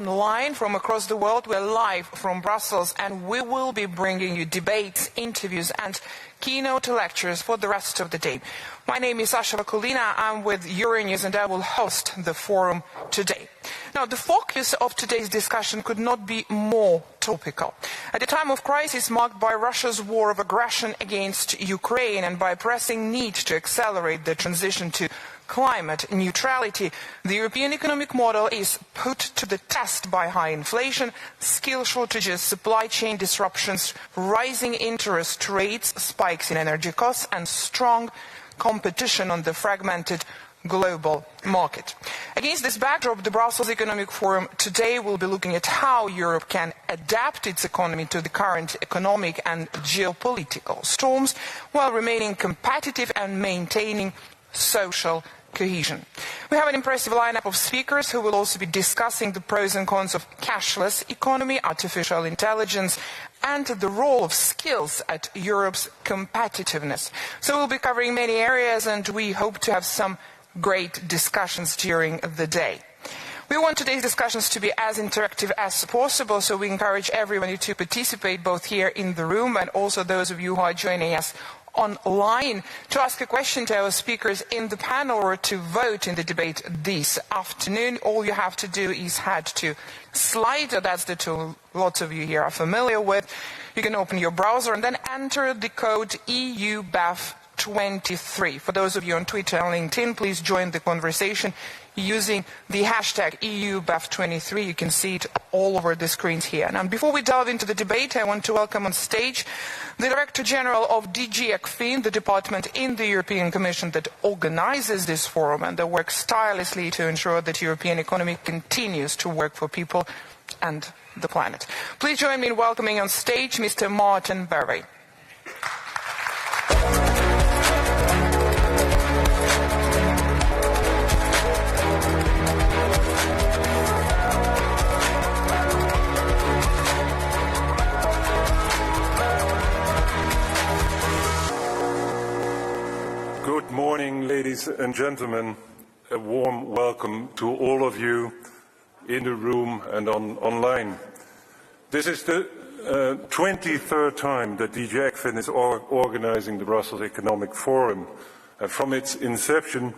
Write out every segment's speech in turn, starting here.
Online from across the world. We're live from Brussels, and we will be bringing you debates, interviews and keynote lectures for the rest of the day. My name is Sasha Vakulina. I'm with Euronews and I will host the forum today. Now, the focus of today's discussion could not be more topical. At a time of crisis marked by Russia's war of aggression against Ukraine and by pressing need to accelerate the transition to climate neutrality, the European economic model is put to the test by high inflation, skill shortages, supply chain disruptions, rising interest rates, spikes in energy costs, and strong competition on the fragmented global market. Against this backdrop, the Brussels Economic Forum today will be looking at how Europe can adapt its economy to the current economic and geopolitical storms while remaining competitive and maintaining social cohesion. We have an impressive lineup of speakers who will also be discussing the pros and cons of cashless economy, artificial intelligence, and the role of skills at Europe's competitiveness. So we'll be covering many areas, and we hope to have some great discussions during the day. We want today's discussions to be as interactive as possible, so we encourage everyone to participate both here in the room and also those of you who are joining us online to ask a question to our speakers in the panel or to vote in the debate this afternoon. All you have to do is head to Slido. That's the tool lots of you here are familiar with. You can open your browser and then enter the code EUBEF23. For those of you on Twitter and LinkedIn, please join the conversation using the hashtag EUBEF23. You can see it all over the screens here. Now, before we delve into the debate, I want to welcome on stage the Director General of DG ECFIN, the department in the European Commission that organizes this forum and that works tirelessly to ensure that the European economy continues to work for people and the planet. Please join me in welcoming on stage Mr. Martin Berry. Good morning, ladies and gentlemen. A warm welcome to all of you in the room and online. This is the 23rd time that DG ECFIN is organizing the Brussels Economic Forum. And from its inception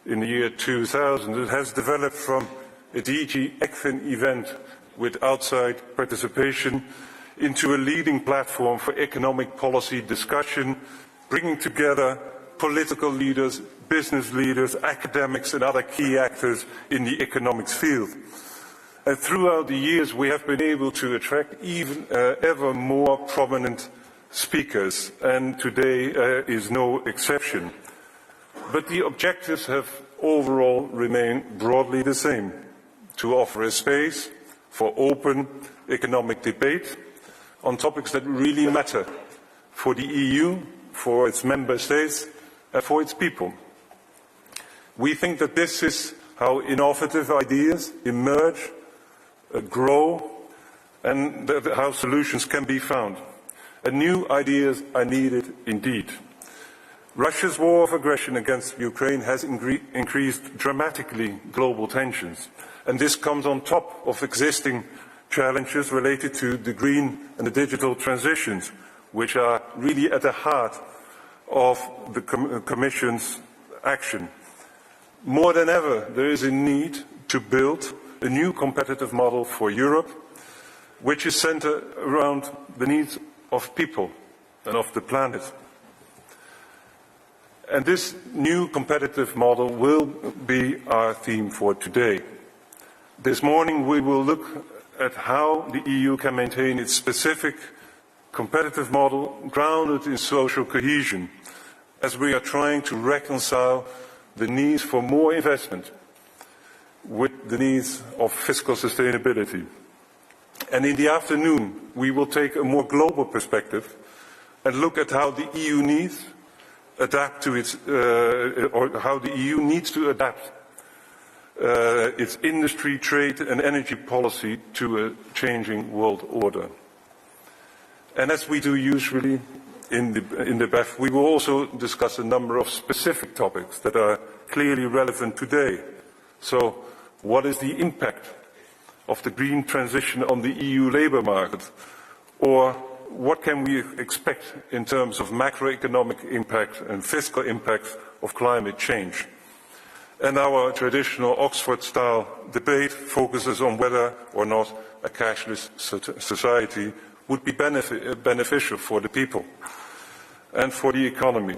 in the year 2000, it has developed from a DG ECFIN event with outside participation into a leading platform for economic policy discussion, bringing together political leaders, business leaders, academics and other key actors in the economics field. And throughout the years we have been able to attract even ever more prominent speakers, and today is no exception. But the objectives have overall remained broadly the same: to offer a space for open economic debate on topics that really matter for the EU, for its member states, and for its people. We think that this is how innovative ideas emerge, grow, and how solutions can be found. And new ideas are needed indeed. Russia's war of aggression against Ukraine has increased dramatically global tensions, and this comes on top of existing challenges related to the green and the digital transitions, which are really at the heart of the Commission's action. More than ever, there is a need to build a new competitive model for Europe, which is centered around the needs of people and of the planet. And this new competitive model will be our theme for today. This morning we will look at how the EU can maintain its specific competitive model grounded in social cohesion, as we are trying to reconcile the needs for more investment with the needs of fiscal sustainability. And in the afternoon, we will take a more global perspective and look at how the EU needs adapt to its, or how the EU needs to adapt its industry, trade and energy policy to a changing world order. And as we do usually in the BEF, we will also discuss a number of specific topics that are clearly relevant today. So what is the impact of the green transition on the EU labour market? Or what can we expect in terms of macroeconomic impact and fiscal impact of climate change? And our traditional Oxford-style debate focuses on whether or not a cashless society would be beneficial for the people and for the economy.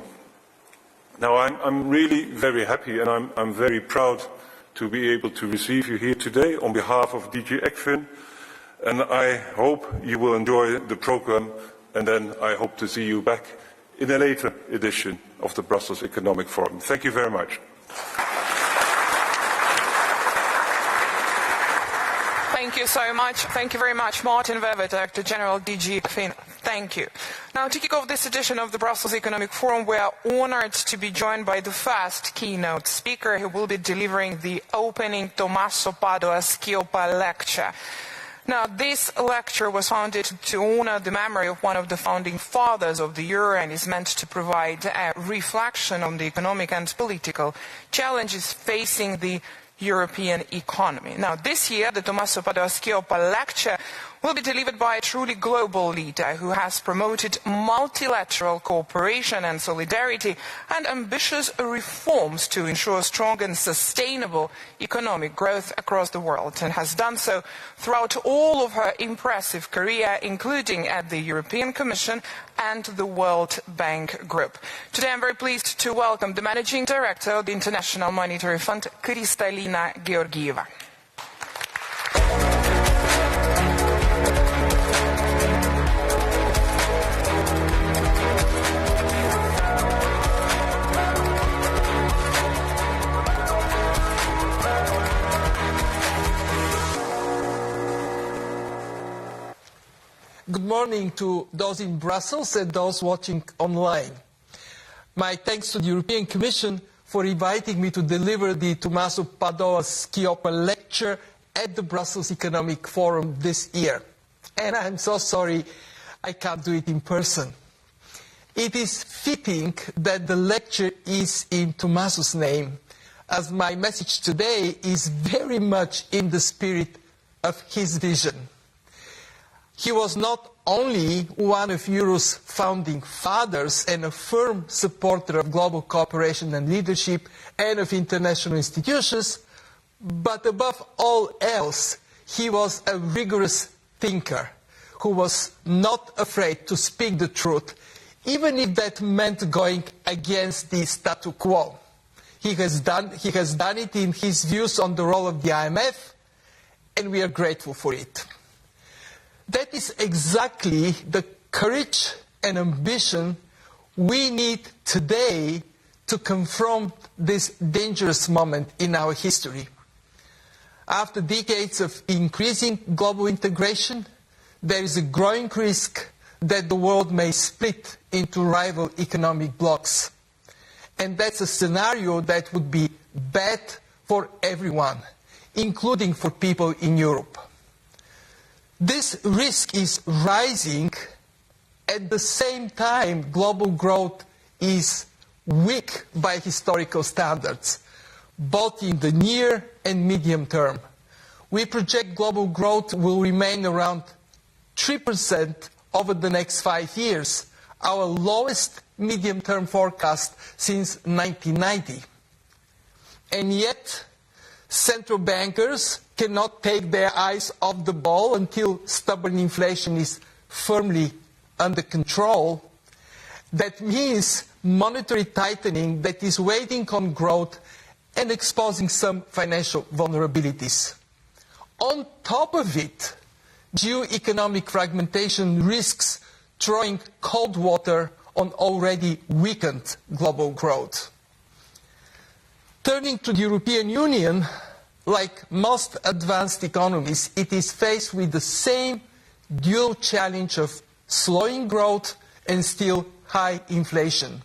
Now, I'm really very happy and I'm very proud to be able to receive you here today on behalf of DG ECFIN, and I hope you will enjoy the program, and then I hope to see you back in a later edition of the Brussels Economic Forum. Thank you very much. Thank you so much. Thank you very much, Martin Weber, Director General, DG ECFIN. Thank you. Now, to kick off this edition of the Brussels Economic Forum, we are honored to be joined by the first keynote speaker who will be delivering the opening Tommaso Padoa Schioppa lecture. Now, this lecture was founded to honor the memory of one of the founding fathers of the euro and is meant to provide a reflection on the economic and political challenges facing the European economy. Now, this year, the Tommaso Padoa Schioppa lecture will be delivered by a truly global leader who has promoted multilateral cooperation and solidarity and ambitious reforms to ensure strong and sustainable economic growth across the world, and has done so throughout all of her impressive career, including at the European Commission and the World Bank Group. Today I'm very pleased to welcome the Managing Director of the International Monetary Fund, Kristalina Georgieva. Good morning to those in Brussels and those watching online. My thanks to the European Commission for inviting me to deliver the Tommaso Padoa Schioppa lecture at the Brussels Economic Forum this year. And I'm so sorry I can't do it in person. It is fitting that the lecture is in Tommaso's name, as my message today is very much in the spirit of his vision. He was not only one of Euro's founding fathers and a firm supporter of global cooperation and leadership and of international institutions, but above all else, he was a rigorous thinker who was not afraid to speak the truth, even if that meant going against the status quo. He has done it in his views on the role of the IMF, and we are grateful for it. That is exactly the courage and ambition we need today to confront this dangerous moment in our history. After decades of increasing global integration, there is a growing risk that the world may split into rival economic blocs. And that's a scenario that would be bad for everyone, including for people in Europe. This risk is rising at the same time global growth is weak by historical standards, both in the near and medium term. We project global growth will remain around 3% over the next 5 years, our lowest medium-term forecast since 1990. And yet, central bankers cannot take their eyes off the ball until stubborn inflation is firmly under control. That means monetary tightening that is weighing on growth and exposing some financial vulnerabilities. On top of it, geo-economic fragmentation risks throwing cold water on already weakened global growth. Turning to the European Union, like most advanced economies, it is faced with the same dual challenge of slowing growth and still high inflation.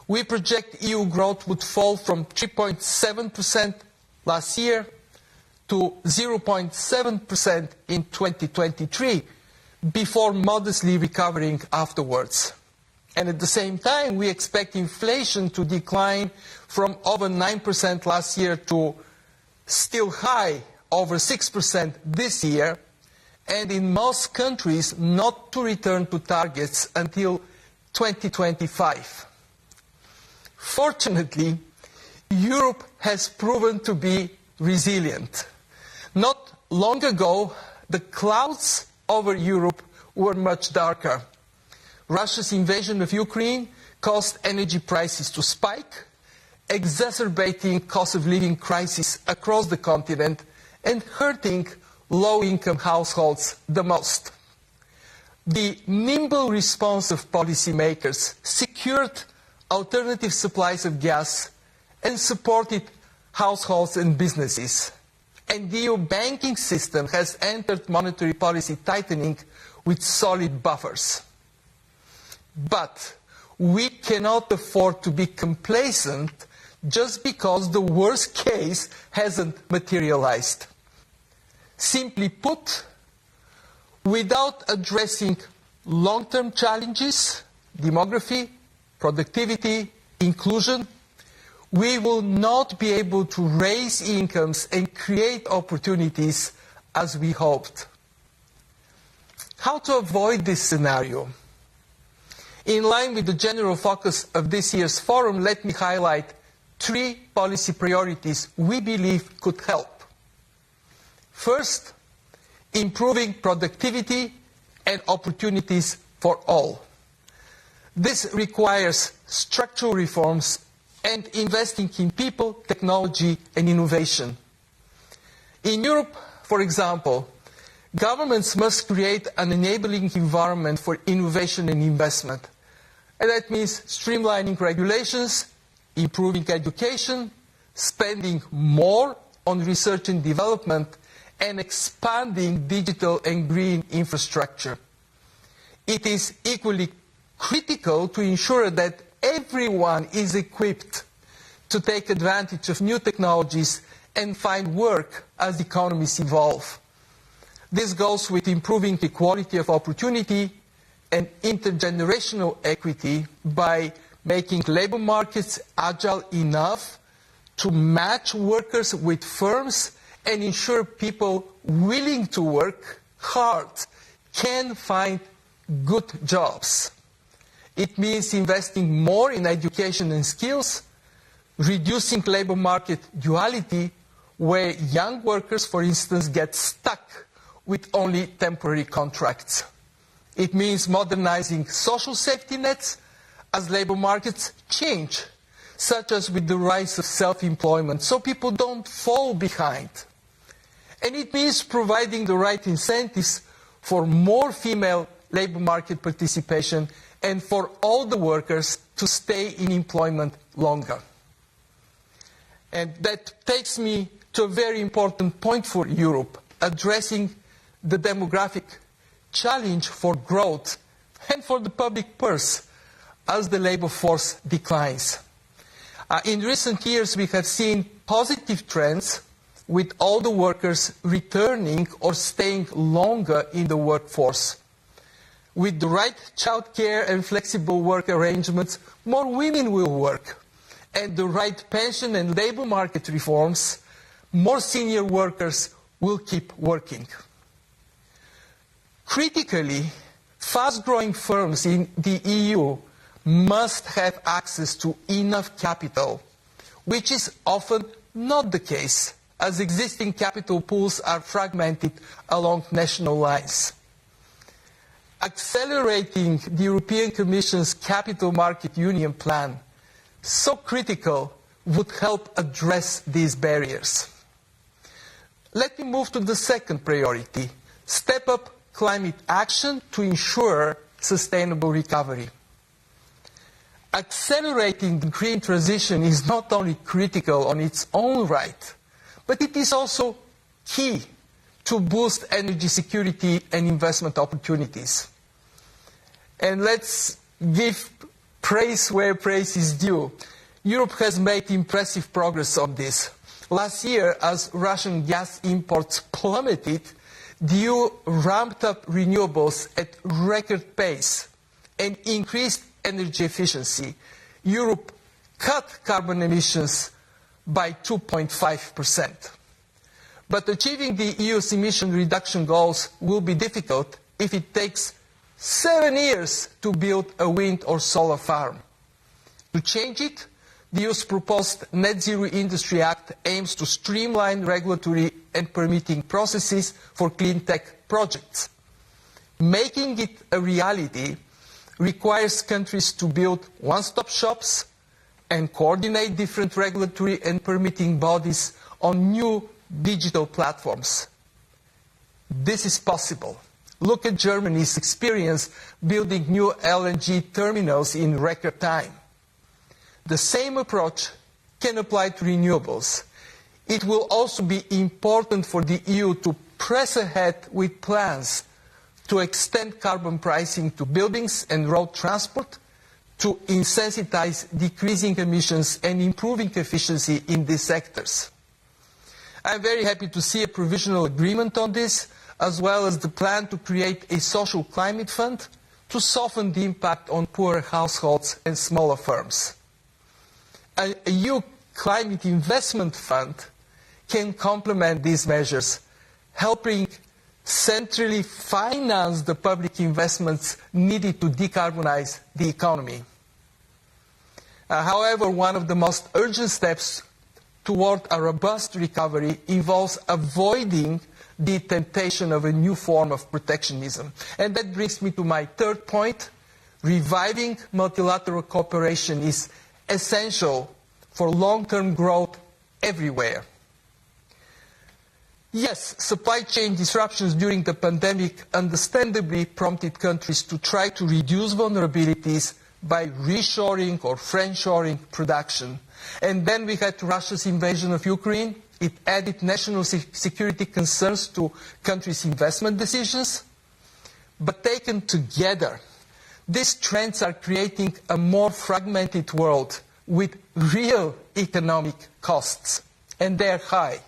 We project EU growth would fall from 3.7% last year to 0.7% in 2023, before modestly recovering afterwards. And at the same time, we expect inflation to decline from over 9% last year to still high over 6% this year, and in most countries not to return to targets until 2025. Fortunately, Europe has proven to be resilient. Not long ago, the clouds over Europe were much darker. Russia's invasion of Ukraine caused energy prices to spike, exacerbating cost of living crisis across the continent and hurting low-income households the most. The nimble response of policymakers secured alternative supplies of gas and supported households and businesses. And the EU banking system has entered monetary policy tightening with solid buffers. But we cannot afford to be complacent just because the worst case hasn't materialized. Simply put, without addressing long-term challenges, demography, productivity, inclusion, we will not be able to raise incomes and create opportunities as we hoped. How to avoid this scenario? In line with the general focus of this year's forum, let me highlight 3 policy priorities we believe could help. First, improving productivity and opportunities for all. This requires structural reforms and investing in people, technology, and innovation. In Europe, for example, governments must create an enabling environment for innovation and investment. And that means streamlining regulations, improving education, spending more on research and development, and expanding digital and green infrastructure. It is equally critical to ensure that everyone is equipped to take advantage of new technologies and find work as economies evolve. This goes with improving the quality of opportunity and intergenerational equity by making labor markets agile enough to match workers with firms and ensure people willing to work hard can find good jobs. It means investing more in education and skills, reducing labor market duality, where young workers, for instance, get stuck with only temporary contracts. It means modernizing social safety nets as labor markets change, such as with the rise of self-employment, so people don't fall behind. And it means providing the right incentives for more female labor market participation and for all the workers to stay in employment longer. And that takes me to a very important point for Europe, addressing the demographic challenge for growth and for the public purse as the labor force declines. In recent years, we have seen positive trends with all the workers returning or staying longer in the workforce. With the right childcare and flexible work arrangements, more women will work. And the right pension and labor market reforms, more senior workers will keep working. Critically, fast-growing firms in the EU must have access to enough capital, which is often not the case, as existing capital pools are fragmented along national lines. Accelerating the European Commission's Capital Market Union plan, so critical, would help address these barriers. Let me move to the second priority, step up climate action to ensure sustainable recovery. Accelerating the green transition is not only critical on its own right, but it is also key to boost energy security and investment opportunities. And let's give praise where praise is due. Europe has made impressive progress on this. Last year, as Russian gas imports plummeted, the EU ramped up renewables at record pace and increased energy efficiency. Europe cut carbon emissions by 2.5%. But achieving the EU's emission reduction goals will be difficult if it takes 7 years to build a wind or solar farm. To change it, the EU's proposed Net Zero Industry Act aims to streamline regulatory and permitting processes for clean tech projects. Making it a reality requires countries to build one-stop shops and coordinate different regulatory and permitting bodies on new digital platforms. This is possible. Look at Germany's experience building new LNG terminals in record time. The same approach can apply to renewables. It will also be important for the EU to press ahead with plans to extend carbon pricing to buildings and road transport, to incentivize decreasing emissions and improving efficiency in these sectors. I am very happy to see a provisional agreement on this, as well as the plan to create a social climate fund to soften the impact on poorer households and smaller firms. A EU climate investment fund can complement these measures, helping centrally finance the public investments needed to decarbonize the economy. However, one of the most urgent steps toward a robust recovery involves avoiding the temptation of a new form of protectionism. And that brings me to my third point. Reviving multilateral cooperation is essential for long-term growth everywhere. Yes, supply chain disruptions during the pandemic understandably prompted countries to try to reduce vulnerabilities by reshoring or friendshoring production. And then we had Russia's invasion of Ukraine. It added national security concerns to countries' investment decisions. But taken together, these trends are creating a more fragmented world with real economic costs, and they're high.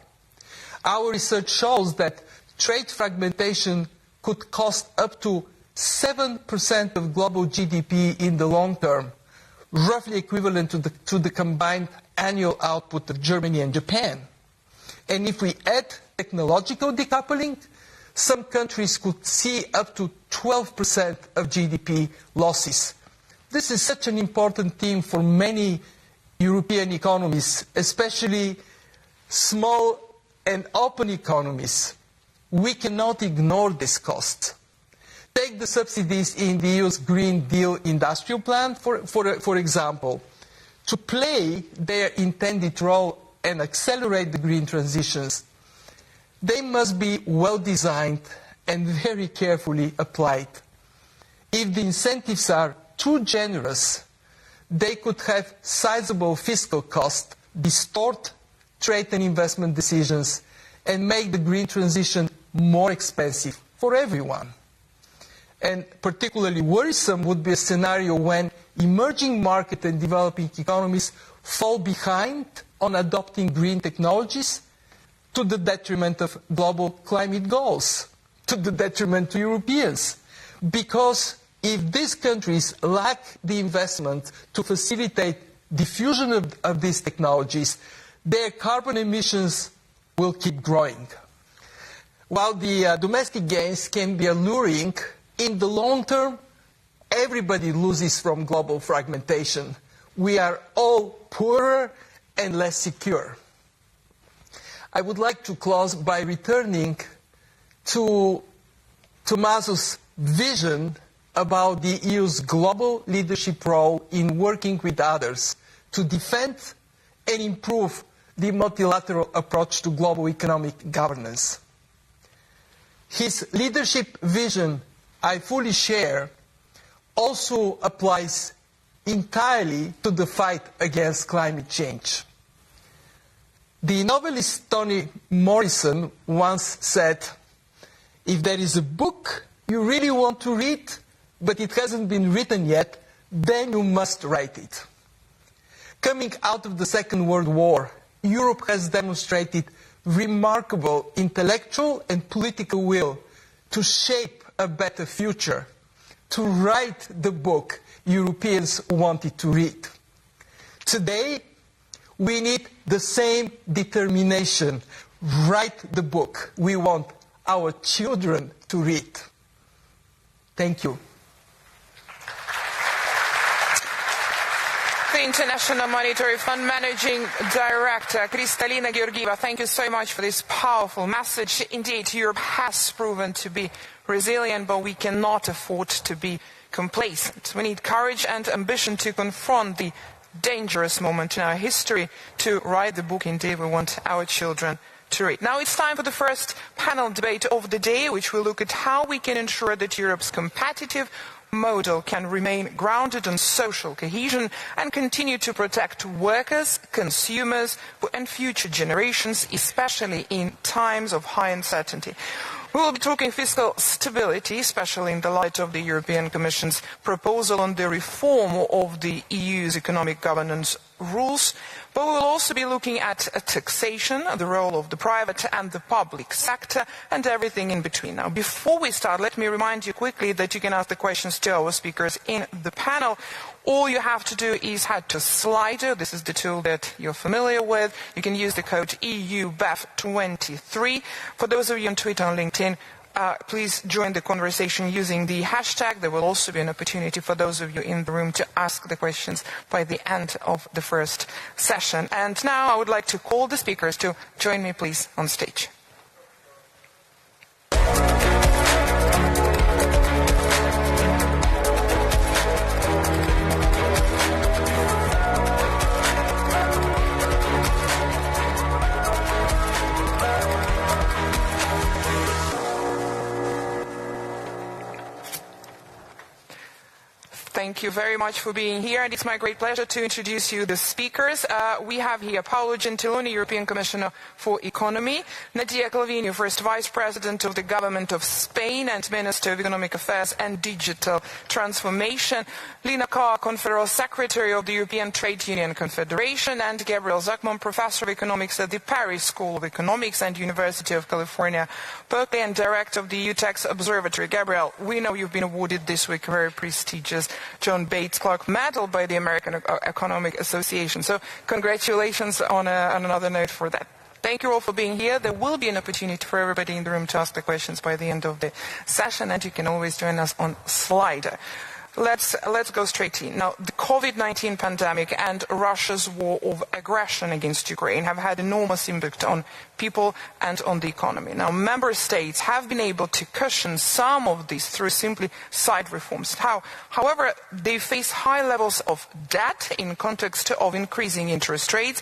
Our research shows that trade fragmentation could cost up to 7% of global GDP in the long term, roughly equivalent to the combined annual output of Germany and Japan. And if we add technological decoupling, some countries could see up to 12% of GDP losses. This is such an important theme for many European economies, especially small and open economies. We cannot ignore this cost. Take the subsidies in the EU's Green Deal industrial plan, for example. To play their intended role and accelerate the green transitions, they must be well designed and very carefully applied. If the incentives are too generous, they could have sizable fiscal costs, distort trade and investment decisions, and make the green transition more expensive for everyone. And particularly worrisome would be a scenario when emerging market and developing economies fall behind on adopting green technologies to the detriment of global climate goals, to the detriment to Europeans. Because if these countries lack the investment to facilitate diffusion of these technologies, their carbon emissions will keep growing. While the domestic gains can be alluring, in the long term, everybody loses from global fragmentation. We are all poorer and less secure. I would like to close by returning to Tommaso's vision about the EU's global leadership role in working with others to defend and improve the multilateral approach to global economic governance. His leadership vision, I fully share, also applies entirely to the fight against climate change. The novelist Toni Morrison once said, "If there is a book you really want to read, but it hasn't been written yet, then you must write it." Coming out of the Second World War, Europe has demonstrated remarkable intellectual and political will to shape a better future, to write the book Europeans wanted to read. Today, we need the same determination, write the book we want our children to read. Thank you. The International Monetary Fund Managing Director, Kristalina Georgieva, thank you so much for this powerful message. Indeed, Europe has proven to be resilient, but we cannot afford to be complacent. We need courage and ambition to confront the dangerous moment in our history, to write the book indeed we want our children to read. Now it's time for the first panel debate of the day, which will look at how we can ensure that Europe's competitive model can remain grounded on social cohesion and continue to protect workers, consumers and future generations, especially in times of high uncertainty. We will be talking fiscal stability, especially in the light of the European Commission's proposal on the reform of the EU's economic governance rules. But we will also be looking at taxation, the role of the private and the public sector, and everything in between. Now, before we start, let me remind you quickly that you can ask the questions to our speakers in the panel. All you have to do is head to Slido. This is the tool that you're familiar with. You can use the code EUBEF23. For those of you on Twitter and LinkedIn, please join the conversation using the hashtag. There will also be an opportunity for those of you in the room to ask the questions by the end of the first session. And now I would like to call the speakers to join me, please, on stage. Thank you very much for being here, and it's my great pleasure to introduce you the speakers. We have here Paolo Gentiloni, European Commissioner for Economy, Nadia Calvino, First Vice President of the Government of Spain and Minister of Economic Affairs and Digital Transformation, Lina Carr, Confederal Secretary of the European Trade Union Confederation, and Gabriel Zucman, Professor of Economics at the Paris School of Economics and University of California, Berkeley, and Director of the EU Tax Observatory. Gabriel, we know you've been awarded this week a very prestigious John Bates Clark Medal by the American Economic Association. So congratulations on another note for that. Thank you all for being here. There will be an opportunity for everybody in the room to ask the questions by the end of the session, and you can always join us on Slido. Let's go straight in. Now, the COVID-19 pandemic and Russia's war of aggression against Ukraine have had enormous impact on people and on the economy. Now, member states have been able to cushion some of this through simply side reforms. However, they face high levels of debt in context of increasing interest rates.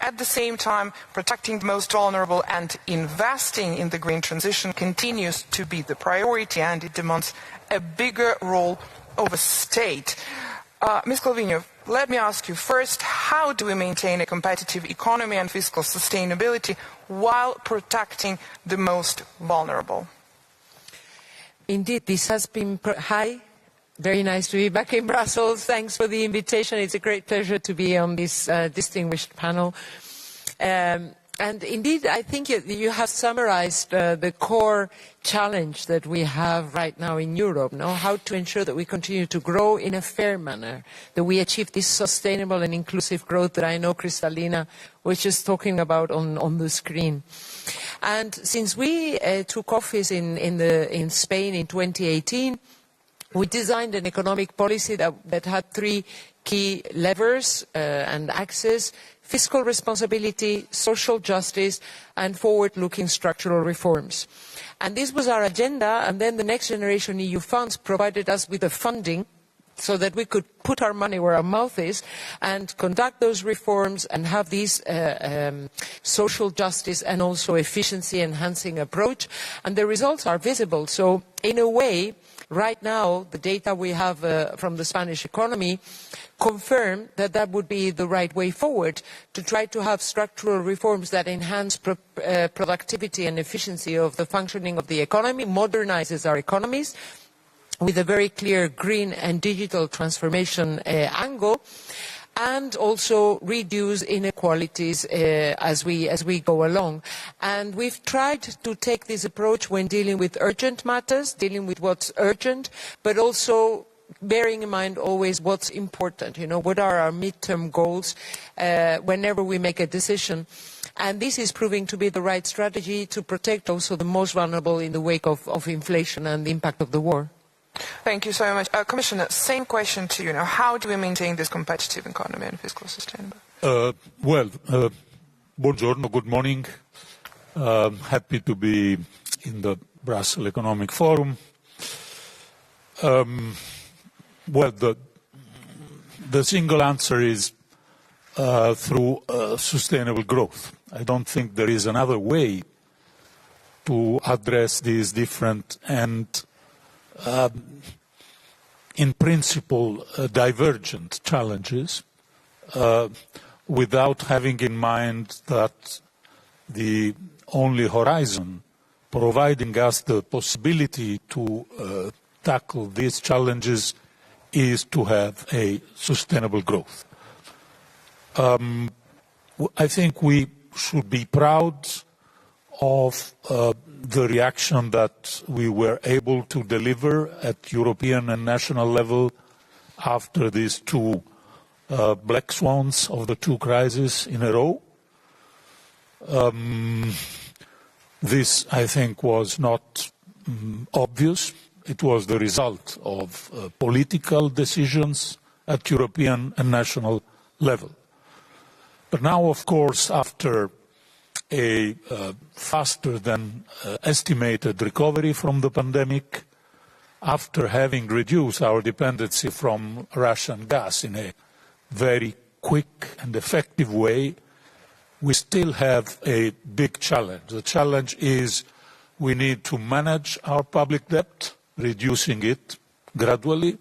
At the same time, protecting the most vulnerable and investing in the green transition continues to be the priority, and it demands a bigger role of a state. Ms. Calvino, let me ask you first, how do we maintain a competitive economy and fiscal sustainability while protecting the most vulnerable? Indeed, this has been... Hi, very nice to be back in Brussels. Thanks for the invitation. It's a great pleasure to be on this distinguished panel. And indeed, I think you have summarized the core challenge that we have right now in Europe, how to ensure that we continue to grow in a fair manner, that we achieve this sustainable and inclusive growth that I know Kristalina was just talking about on the screen. And since we took office in Spain in 2018, we designed an economic policy that had three key levers and axes: fiscal responsibility, social justice, and forward-looking structural reforms. And this was our agenda, and then the Next Generation EU funds provided us with the funding so that we could put our money where our mouth is and conduct those reforms and have this social justice and also efficiency-enhancing approach. And the results are visible. So, in a way, right now, the data we have from the Spanish economy confirm that that would be the right way forward, to try to have structural reforms that enhance productivity and efficiency of the functioning of the economy, modernizes our economies with a very clear green and digital transformation angle, and also reduce inequalities as we go along. And we've tried to take this approach when dealing with urgent matters, dealing with what's urgent, but also bearing in mind always what's important, what are our midterm goals whenever we make a decision. And this is proving to be the right strategy to protect also the most vulnerable in the wake of inflation and the impact of the war. Thank you so much. Commissioner, same question to you now. How do we maintain this competitive economy and fiscal sustainability? Buongiorno, good morning. Happy to be in the Brussels Economic Forum. The single answer is through sustainable growth. I don't think there is another way to address these different and in principle divergent challenges without having in mind that the only horizon providing us the possibility to tackle these challenges is to have a sustainable growth. I think we should be proud of the reaction that we were able to deliver at European and national level after these two black swans of the two crises in a row. This, I think, was not obvious. It was the result of political decisions at European and national level. But now, of course, after a faster than estimated recovery from the pandemic, after having reduced our dependency from Russian gas in a very quick and effective way, we still have a big challenge. The challenge is we need to manage our public debt, reducing it gradually.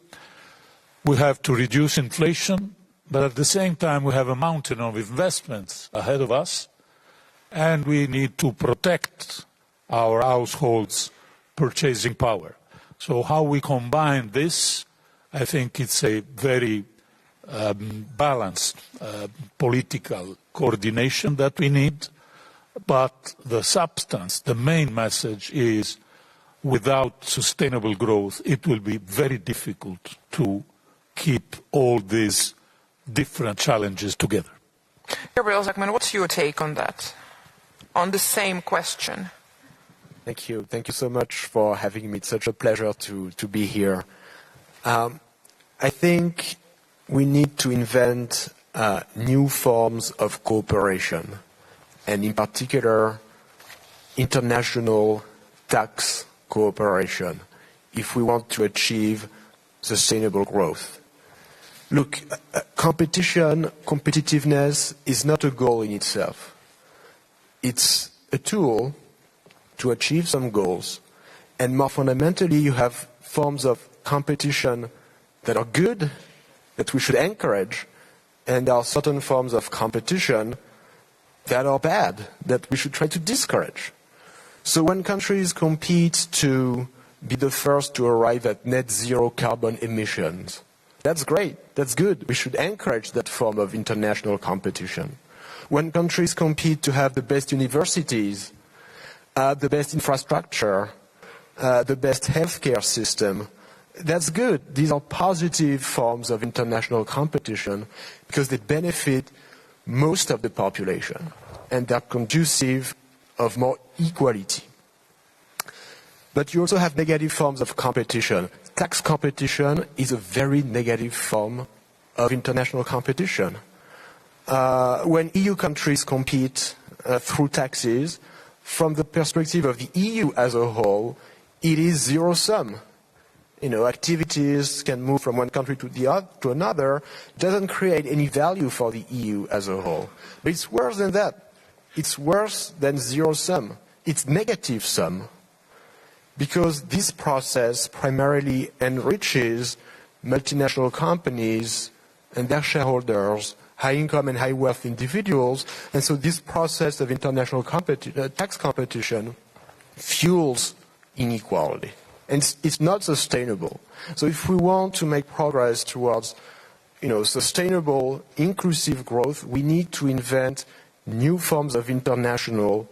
We have to reduce inflation, but at the same time we have a mountain of investments ahead of us, and we need to protect our households' purchasing power. So how we combine this, I think it's a very balanced political coordination that we need, but the substance, the main message is without sustainable growth, it will be very difficult to keep all these different challenges together. Gabriel Zucman, what's your take on that? On the same question. Thank you. Thank you so much for having me. It's such a pleasure to be here. I think we need to invent new forms of cooperation, and in particular, international tax cooperation, if we want to achieve sustainable growth. Look, competitiveness is not a goal in itself. It's a tool to achieve some goals, and more fundamentally, you have forms of competition that are good, that we should encourage, and there are certain forms of competition that are bad, that we should try to discourage. So when countries compete to be the first to arrive at net zero carbon emissions, that's great, that's good. We should encourage that form of international competition. When countries compete to have the best universities, the best infrastructure, the best healthcare system, that's good. These are positive forms of international competition because they benefit most of the population and they're conducive of more equality. But you also have negative forms of competition. Tax competition is a very negative form of international competition. When EU countries compete through taxes, from the perspective of the EU as a whole, it is zero-sum. Activities can move from one country to another. It doesn't create any value for the EU as a whole. But it's worse than that. It's worse than zero-sum. It's negative-sum. Because this process primarily enriches multinational companies and their shareholders, high-income and high-wealth individuals, and so this process of international tax competition fuels inequality. And it's not sustainable. So if we want to make progress towards sustainable, inclusive growth, we need to invent new forms of international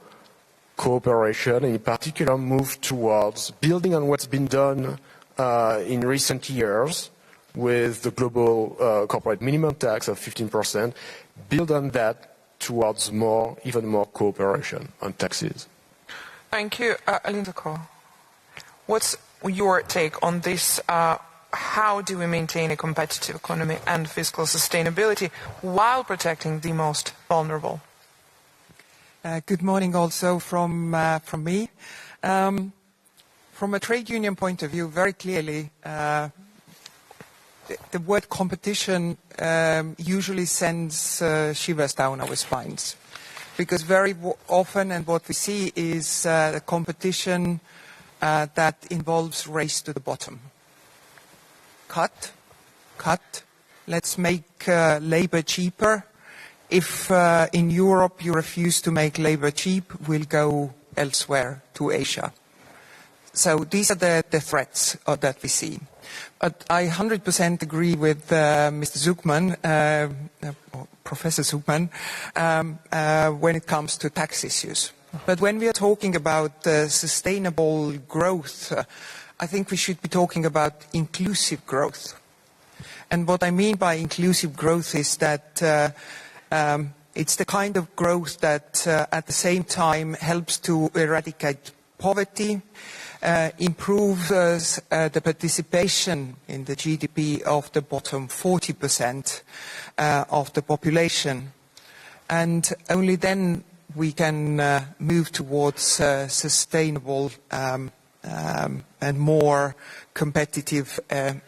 cooperation, and in particular move towards building on what's been done in recent years with the global corporate minimum tax of 15%, build on that towards even more cooperation on taxes. Thank you. Linda Kohl, what's your take on this? How do we maintain a competitive economy and fiscal sustainability while protecting the most vulnerable? Good morning also from me. From a trade union point of view, very clearly, the word competition usually sends shivers down our spines. Because very often, and what we see is a competition that involves race to the bottom. Cut, let's make labor cheaper. If in Europe you refuse to make labor cheap, we'll go elsewhere to Asia. So these are the threats that we see. But I 100% agree with Mr. Zuckman, Professor Zuckman, when it comes to tax issues. But when we are talking about sustainable growth, I think we should be talking about inclusive growth. And what I mean by inclusive growth is that it's the kind of growth that at the same time helps to eradicate poverty, improves the participation in the GDP of the bottom 40% of the population. And only then we can move towards sustainable and more competitive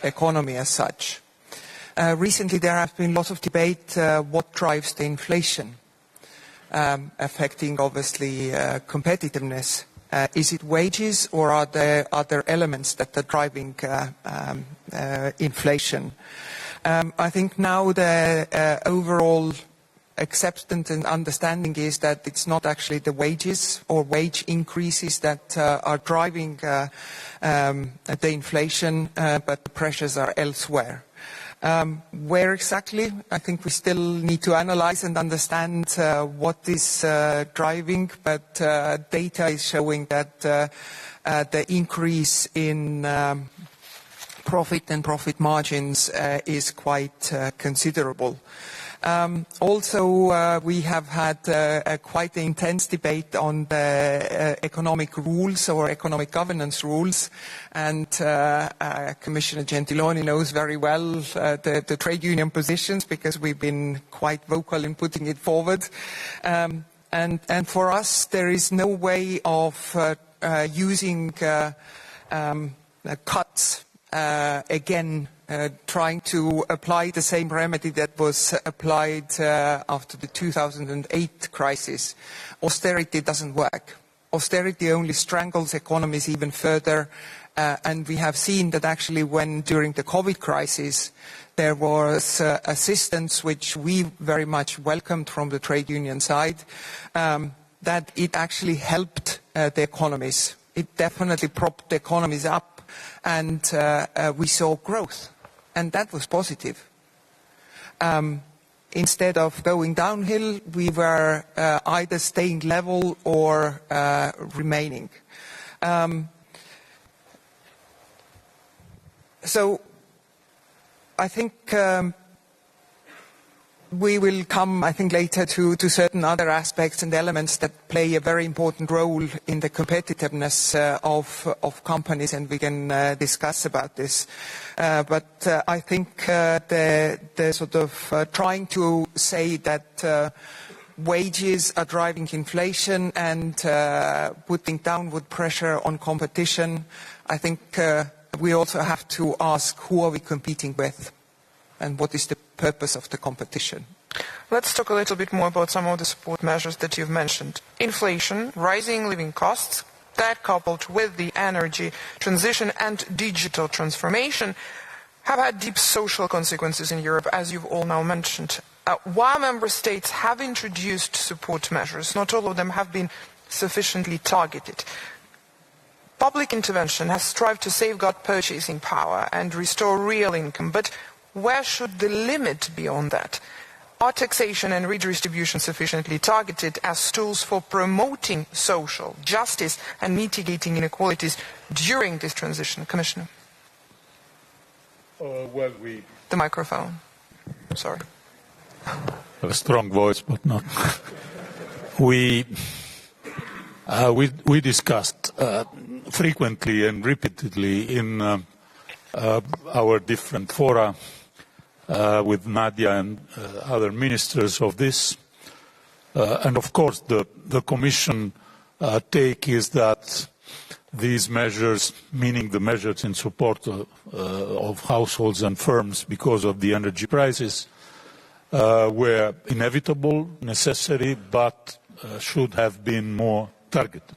economy as such. Recently there has been lots of debate what drives the inflation, affecting obviously competitiveness. Is it wages or are there other elements that are driving inflation? I think now the overall acceptance and understanding is that it's not actually the wages or wage increases that are driving the inflation, but the pressures are elsewhere. Where exactly? I think we still need to analyze and understand what is driving, but data is showing that the increase in profit and profit margins is quite considerable. Also, we have had quite an intense debate on the economic rules or economic governance rules, and Commissioner Gentiloni knows very well the trade union positions because we've been quite vocal in putting it forward. And for us, there is no way of using cuts again. Trying to apply the same remedy that was applied after the 2008 crisis. Austerity doesn't work. Austerity only strangles economies even further, and we have seen that actually when during the COVID crisis there was assistance which we very much welcomed from the trade union side, that it actually helped the economies. It definitely propped the economies up, and we saw growth. And that was positive. Instead of going downhill, we were either staying level or remaining. So I think we will come, I think, later to certain other aspects and elements that play a very important role in the competitiveness of companies, and we can discuss about this. But I think the sort of trying to say that wages are driving inflation and putting downward pressure on competition, I think we also have to ask who are we competing with and what is the purpose of the competition. Let's talk a little bit more about some of the support measures that you've mentioned. Inflation, rising living costs, that coupled with the energy transition and digital transformation have had deep social consequences in Europe, as you've all now mentioned. While member states have introduced support measures, not all of them have been sufficiently targeted. Public intervention has strived to safeguard purchasing power and restore real income, but where should the limit be on that? Are taxation and redistribution sufficiently targeted as tools for promoting social justice and mitigating inequalities during this transition? Commissioner? The microphone. Sorry. have a strong voice, but not. We discussed frequently and repeatedly in our different fora with Nadia and other ministers of this. And of course, the Commission take is that these measures, meaning the measures in support of households and firms because of the energy prices, were inevitable, necessary, but should have been more targeted.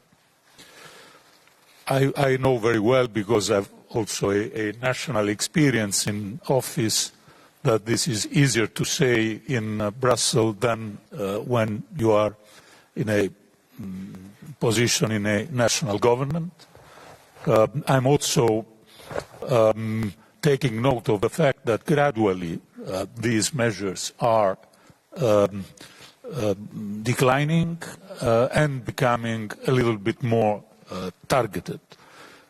I know very well, because I have also a national experience in office, that this is easier to say in Brussels than when you are in a position in a national government. I'm also taking note of the fact that gradually these measures are declining and becoming a little bit more targeted.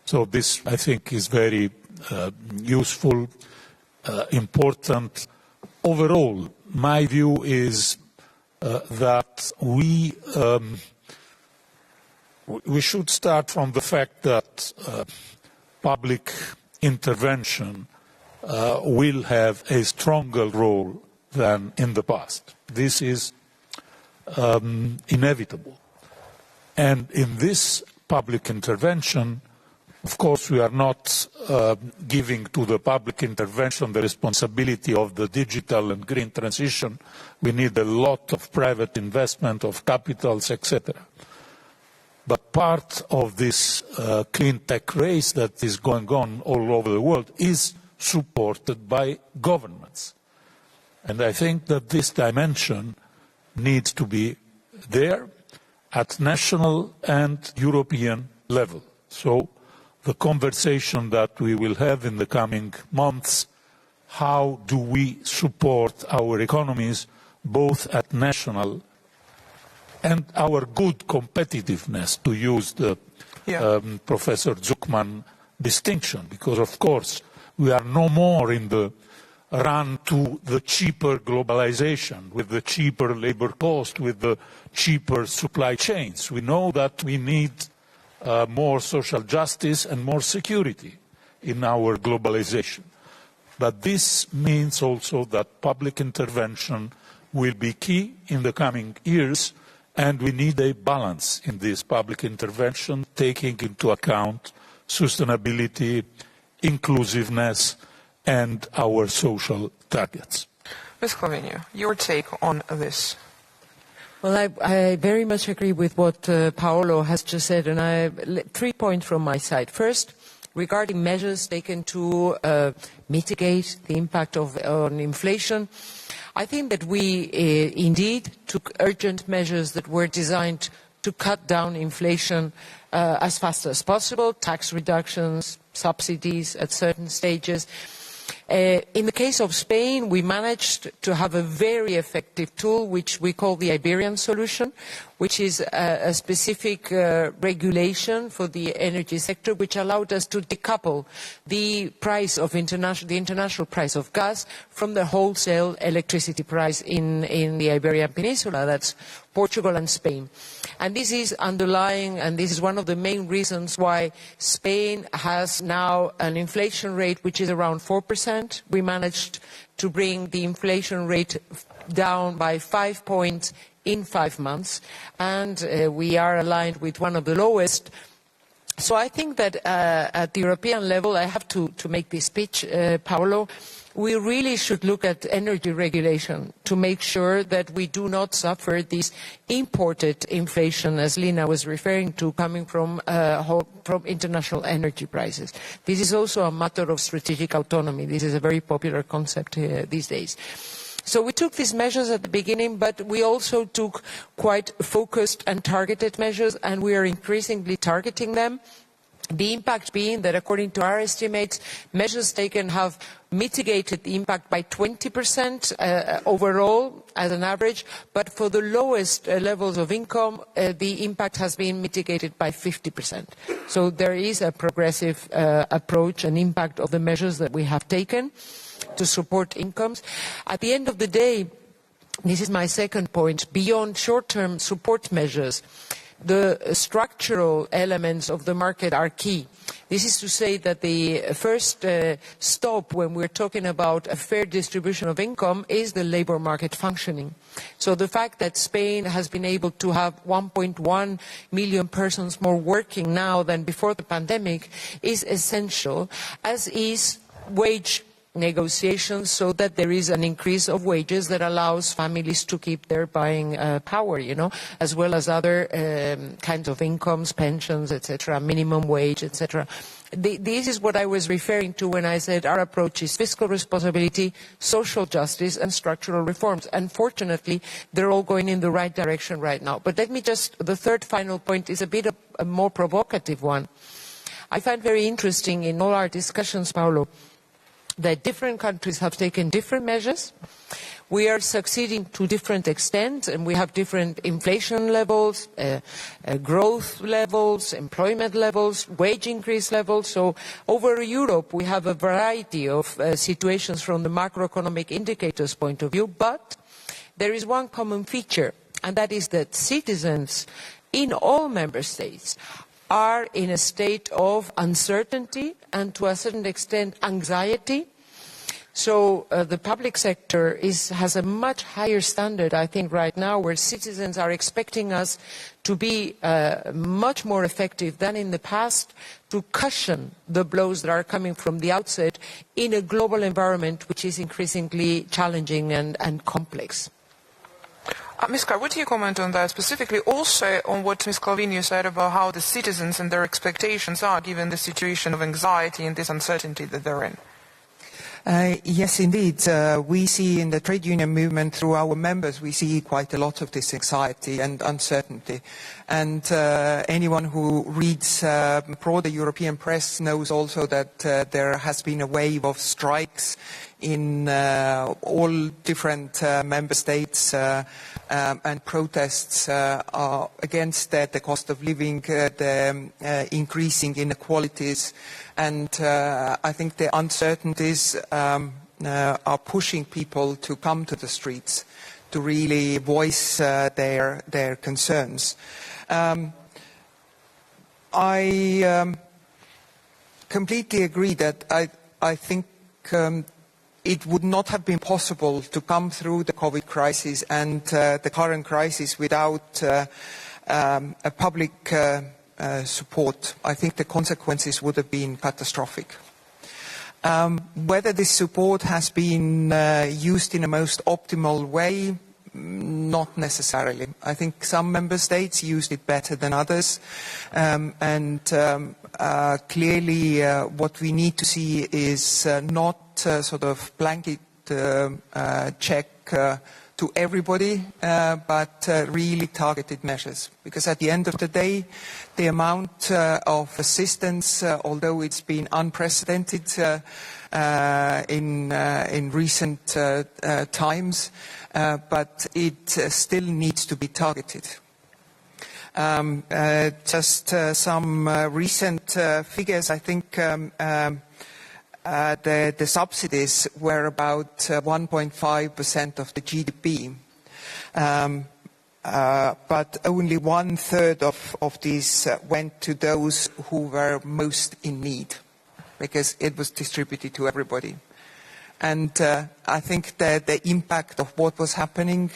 So this, I think, is very useful, important. Overall, my view is that we should start from the fact that public intervention will have a stronger role than in the past. This is inevitable. And in this public intervention, of course, we are not giving to the public intervention the responsibility of the digital and green transition. We need a lot of private investment, of capitals, etc. But part of this clean tech race that is going on all over the world is supported by governments. And I think that this dimension needs to be there at national and European level. So the conversation that we will have in the coming months, how do we support our economies both at national and our good competitiveness, to use the Professor Zuckman distinction, because of course we are no more in the run to the cheaper globalization, with the cheaper labor cost, with the cheaper supply chains. We know that we need more social justice and more security in our globalization. But this means also that public intervention will be key in the coming years, and we need a balance in this public intervention, taking into account sustainability, inclusiveness, and our social targets. Ms. Calvino, your take on this? Well, I very much agree with what Paolo has just said, and I have 3 points from my side. First, regarding measures taken to mitigate the impact on inflation, I think that we indeed took urgent measures that were designed to cut down inflation as fast as possible, tax reductions, subsidies at certain stages. In the case of Spain, we managed to have a very effective tool, which we call the Iberian solution, which is a specific regulation for the energy sector, which allowed us to decouple the price of the international price of gas from the wholesale electricity price in the Iberian Peninsula. That's Portugal and Spain. And this is underlying, and this is one of the main reasons why Spain has now an inflation rate which is around 4%. We managed to bring the inflation rate down by 5 points in 5 months, and we are aligned with one of the lowest. So I think that at the European level, I have to make this speech, Paolo, we really should look at energy regulation to make sure that we do not suffer this imported inflation, as Lina was referring to, coming from international energy prices. This is also a matter of strategic autonomy. This is a very popular concept these days. So we took these measures at the beginning, but we also took quite focused and targeted measures, and we are increasingly targeting them. The impact being that, according to our estimates, measures taken have mitigated the impact by 20% overall as an average, but for the lowest levels of income, the impact has been mitigated by 50%. So there is a progressive approach and impact of the measures that we have taken to support incomes. At the end of the day, this is my second point, beyond short-term support measures, the structural elements of the market are key. This is to say that the first stop when we're talking about a fair distribution of income is the labor market functioning. So the fact that Spain has been able to have 1.1 million persons more working now than before the pandemic is essential, as is wage negotiations, so that there is an increase of wages that allows families to keep their buying power, as well as other kinds of incomes, pensions, etc., minimum wage, etc. This is what I was referring to when I said our approach is fiscal responsibility, social justice and structural reforms. Unfortunately, they're all going in the right direction right now. But let me the third final point is a bit of a more provocative one. I find very interesting in all our discussions, Paolo, that different countries have taken different measures. We are succeeding to different extents, and we have different inflation levels, growth levels, employment levels, wage increase levels. So over Europe, we have a variety of situations from the macroeconomic indicators point of view, but there is one common feature, and that is that citizens in all member states are in a state of uncertainty and, to a certain extent, anxiety. So the public sector has a much higher standard, I think, right now, where citizens are expecting us to be much more effective than in the past to cushion the blows that are coming from the outset in a global environment which is increasingly challenging and complex. Ms. Carr, would you comment on that, specifically also on what Ms. Calvino said about how the citizens and their expectations are given the situation of anxiety and this uncertainty that they're in? Yes, indeed. We see in the trade union movement through our members, we see quite a lot of this anxiety and uncertainty. And anyone who reads broader European press knows also that there has been a wave of strikes in all different member states and protests against the cost of living, the increasing inequalities. And I think the uncertainties are pushing people to come to the streets to really voice their concerns. I completely agree that I think it would not have been possible to come through the COVID crisis and the current crisis without a public support. I think the consequences would have been catastrophic. Whether this support has been used in a most optimal way, not necessarily. I think some member states used it better than others, and clearly what we need to see is not sort of blanket check to everybody, but really targeted measures. Because at the end of the day, the amount of assistance, although it's been unprecedented in recent times, but it still needs to be targeted. Just some recent figures, I think the subsidies were about 1.5% of the GDP, but only 1/3 of these went to those who were most in need, because it was distributed to everybody. And I think that the impact of what was happening,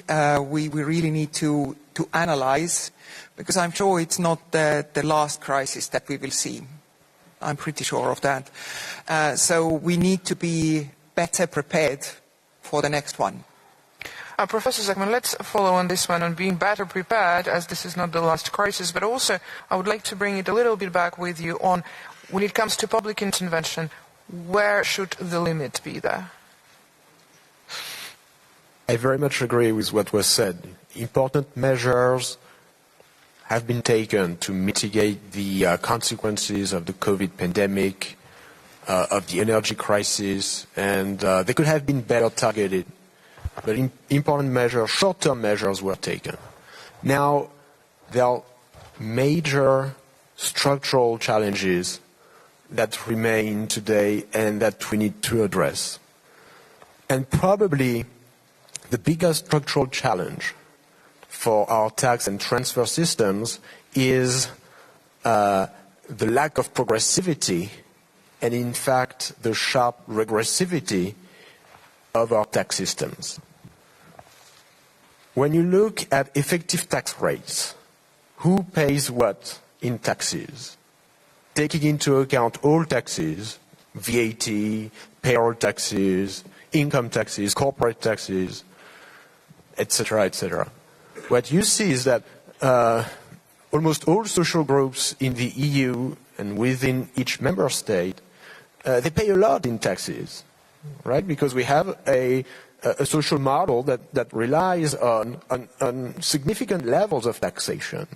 we really need to analyze, because I'm sure it's not the last crisis that we will see. I'm pretty sure of that. So we need to be better prepared for the next one. Professor Zekman, let's follow on this one on being better prepared, as this is not the last crisis, but also I would like to bring it a little bit back with you on when it comes to public intervention, where should the limit be there? I very much agree with what was said. Important measures have been taken to mitigate the consequences of the COVID pandemic, of the energy crisis, and they could have been better targeted. But important measures, short-term measures were taken. Now, there are major structural challenges that remain today and that we need to address. And probably the biggest structural challenge for our tax and transfer systems is the lack of progressivity and, in fact, the sharp regressivity of our tax systems. When you look at effective tax rates, who pays what in taxes? Taking into account all taxes, VAT, payroll taxes, income taxes, corporate taxes, etc., etc. What you see is that almost all social groups in the EU and within each member state, they pay a lot in taxes, right? Because we have a social model that relies on significant levels of taxation.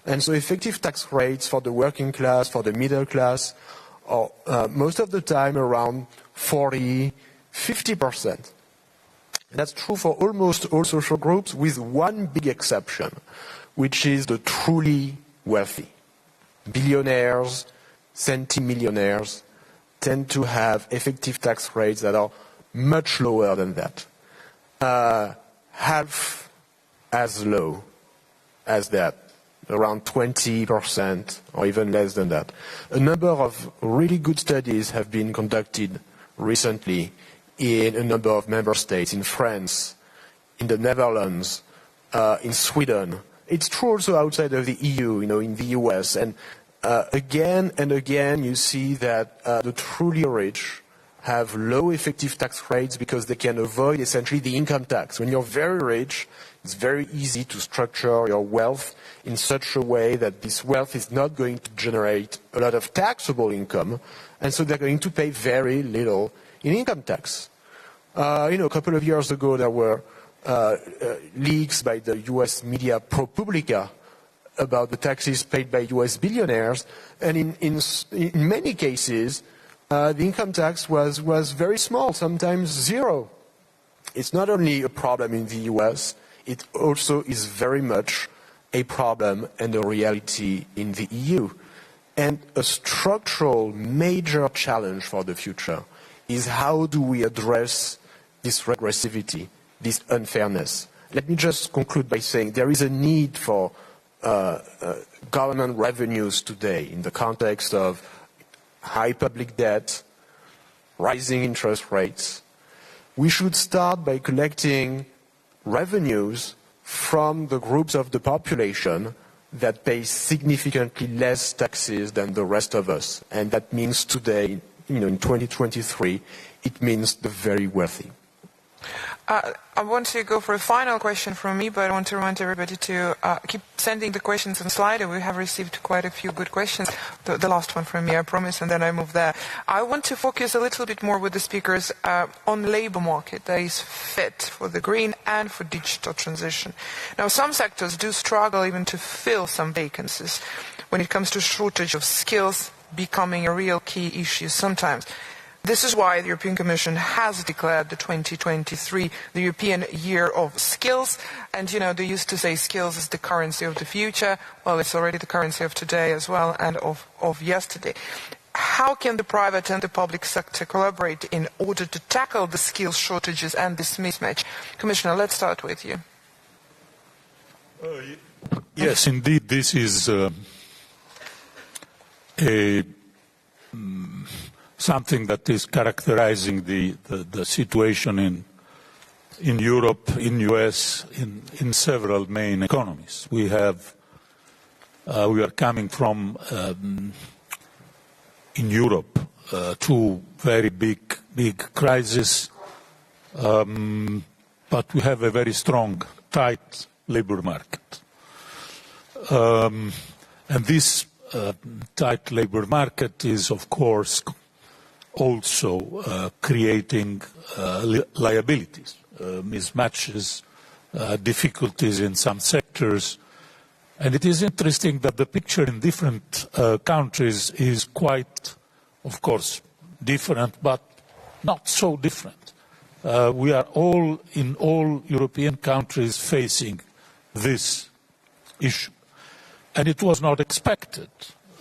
And so effective tax rates for the working class, for the middle class, are most of the time around 40, 50%. That's true for almost all social groups, with one big exception, which is the truly wealthy. Billionaires, centimillionaires tend to have effective tax rates that are much lower than that. Half as low as that, around 20% or even less than that. A number of really good studies have been conducted recently in a number of member states, in France, in the Netherlands, in Sweden. It's true also outside of the EU, in the US. And again and again, you see that the truly rich have low effective tax rates because they can avoid essentially the income tax. When you're very rich, it's very easy to structure your wealth in such a way that this wealth is not going to generate a lot of taxable income, and so they're going to pay very little in income tax. A couple of years ago, there were leaks by the US media ProPublica about the taxes paid by US billionaires, and in many cases, the income tax was very small, sometimes zero. It's not only a problem in the US, it also is very much a problem and a reality in the EU. And a structural major challenge for the future is how do we address this regressivity, this unfairness. Let me just conclude by saying there is a need for government revenues today in the context of high public debt, rising interest rates. We should start by collecting revenues from the groups of the population that pay significantly less taxes than the rest of us. And that means today, in 2023, it means the very wealthy. I want to go for a final question from me, but I want to remind everybody to keep sending the questions on Slido. We have received quite a few good questions. The last one from me, I promise, and then I move there. I want to focus a little bit more with the speakers on the labour market that is fit for the green and for digital transition. Now, some sectors do struggle even to fill some vacancies when it comes to shortage of skills becoming a real key issue sometimes. This is why the European Commission has declared the 2023 the European Year of Skills. And, they used to say skills is the currency of the future. Well, it's already the currency of today as well and of yesterday. How can the private and the public sector collaborate in order to tackle the skills shortages and this mismatch? Commissioner, let's start with you. Yes, indeed, this is something that is characterizing the situation in Europe, in US, in several main economies. We are coming from in Europe two very big crises, but we have a very strong, tight labor market, and this tight labor market is, of course, also creating liabilities, mismatches, difficulties in some sectors. And it is interesting that the picture in different countries is quite, of course, different, but not so different. We are in all European countries facing this issue. And it was not expected.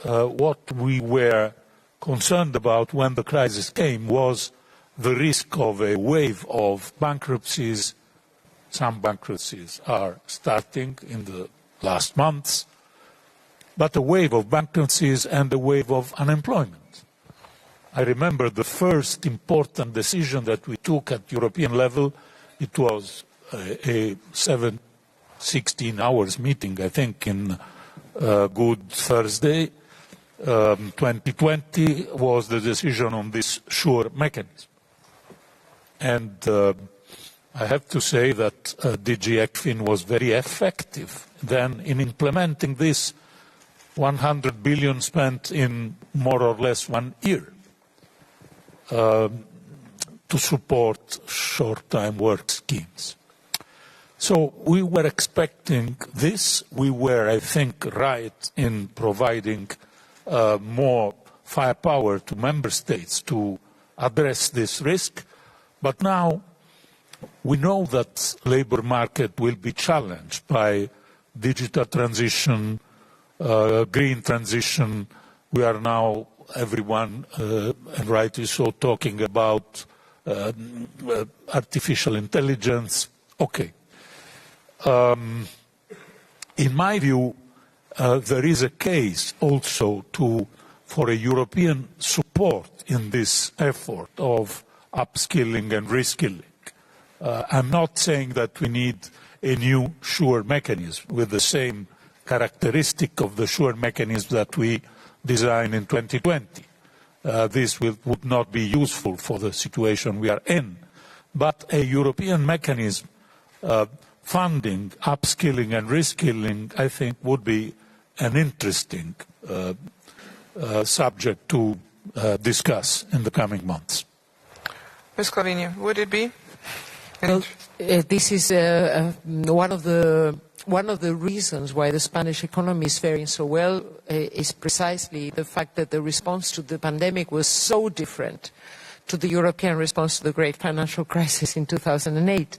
What we were concerned about when the crisis came was the risk of a wave of bankruptcies Some bankruptcies are starting in the last months, but a wave of bankruptcies and a wave of unemployment. I remember the first important decision that we took at European level. It was a 16 hours meeting, I think, in Good Thursday. 2020 was the decision on this SURE mechanism. And I have to say that DG ECFIN was very effective then in implementing this 100 billion spent in more or less 1 year to support short-time work schemes. So we were expecting this. We were, I think, right in providing more firepower to member states to address this risk. But now we know that labour market will be challenged by digital transition, green transition. We are now, everyone, and rightly so, talking about artificial intelligence. Okay. In my view, there is a case also for a European support in this effort of upskilling and reskilling. I'm not saying that we need a new SURE mechanism with the same characteristic of the SURE mechanism that we designed in 2020. This would not be useful for the situation we are in. But a European mechanism funding upskilling and reskilling, I think, would be an interesting subject to discuss in the coming months. Ms. Clavini, would it be? Well, this is one of the reasons why the Spanish economy is faring so well is precisely the fact that the response to the pandemic was so different to the European response to the great financial crisis in 2008.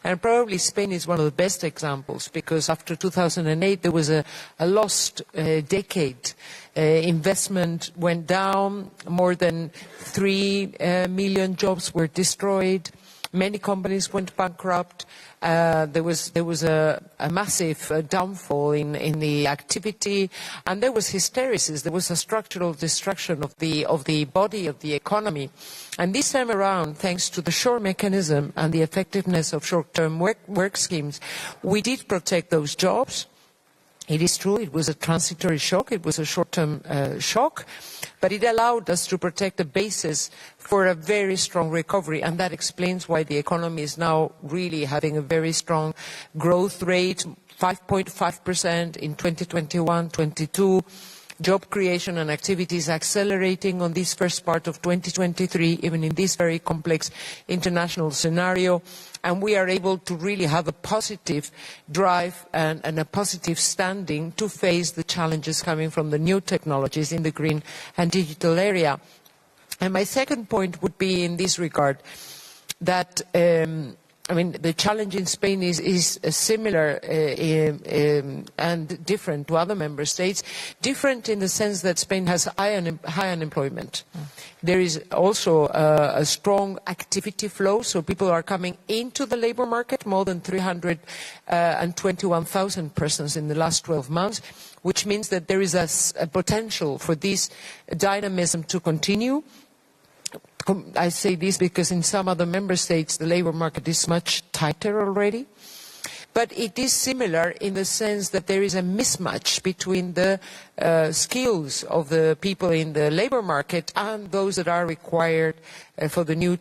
And probably Spain is one of the best examples, because after 2008 there was a lost decade. Investment went down, more than 3 million jobs were destroyed, many companies went bankrupt, there was a massive downfall in the activity, and there was hysteresis, there was a structural destruction of the body of the economy. And this time around, thanks to the SURE mechanism and the effectiveness of short-term work schemes, we did protect those jobs. It is true, it was a transitory shock, it was a short-term shock, but it allowed us to protect the basis for a very strong recovery, and that explains why the economy is now really having a very strong growth rate, 5.5% in 2021-22. Job creation and activities accelerating on this first part of 2023, even in this very complex international scenario. And we are able to really have a positive drive and a positive standing to face the challenges coming from the new technologies in the green and digital area. And my second point would be in this regard, that the challenge in Spain is similar and different to other member states. Different in the sense that Spain has high unemployment. There is also a strong activity flow, so people are coming into the labour market, more than 321,000 persons in the last 12 months, which means that there is a potential for this dynamism to continue. I say this because in some other member states the labour market is much tighter already. But it is similar in the sense that there is a mismatch between the skills of the people in the labour market and those that are required for the new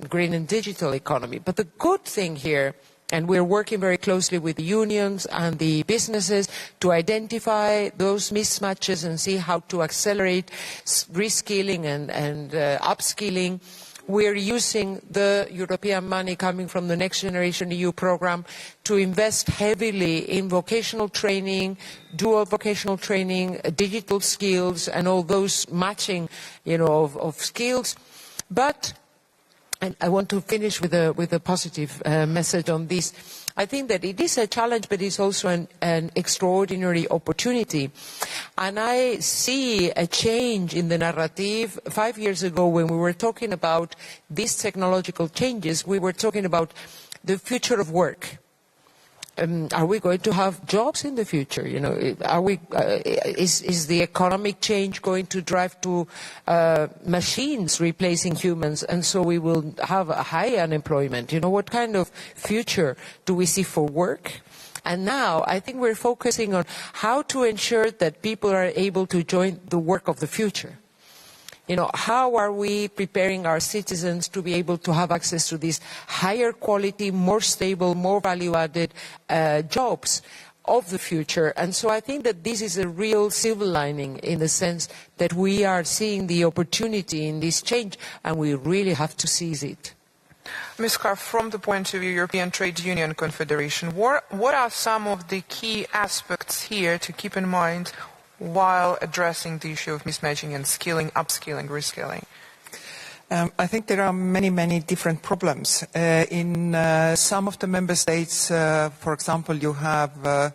green and digital economy. But the good thing here, and we're working very closely with the unions and the businesses to identify those mismatches and see how to accelerate reskilling and upskilling. We're using the European money coming from the Next Generation EU programme to invest heavily in vocational training, dual vocational training, digital skills, and all those matching, of skills. But and I want to finish with a positive message on this. I think that it is a challenge, but it's also an extraordinary opportunity. And I see a change in the narrative. 5 years ago, when we were talking about these technological changes, we were talking about the future of work. are we going to have jobs in the future? You know, is the economic change going to drive to machines replacing humans, and so we will have a high unemployment? You know, what kind of future do we see for work? And now I think we're focusing on how to ensure that people are able to join the work of the future. You know, how are we preparing our citizens to be able to have access to these higher quality, more stable, more value-added jobs of the future? And so I think that this is a real silver lining in the sense that we are seeing the opportunity in this change, and we really have to seize it. Ms. Scarce, from the point of view European Trade Union Confederation, what are some of the key aspects here to keep in mind while addressing the issue of mismatching and skilling, upskilling, reskilling? I think there are many different problems. In some of the member states, for example, you have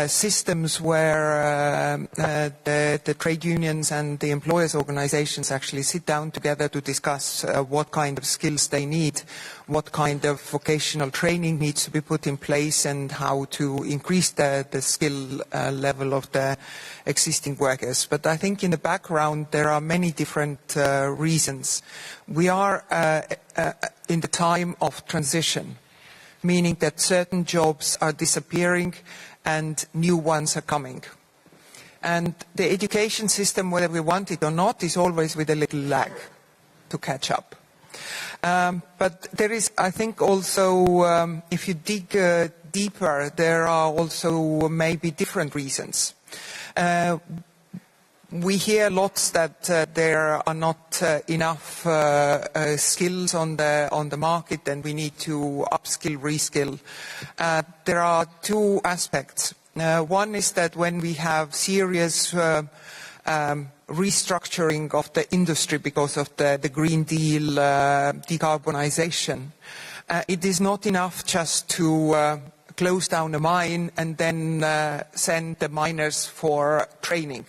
systems where the trade unions and the employers' organizations actually sit down together to discuss what kind of skills they need, what kind of vocational training needs to be put in place, and how to increase the skill level of the existing workers. But I think in the background there are many different reasons. We are in the time of transition, meaning that certain jobs are disappearing and new ones are coming. And the education system, whether we want it or not, is always with a little lag to catch up. But there is, I think, also, if you dig deeper, there are also maybe different reasons. We hear lots that there are not enough skills on the market, and we need to upskill, reskill. There are two aspects. One is that when we have serious restructuring of the industry because of the Green Deal decarbonization, it is not enough just to close down a mine and then send the miners for training.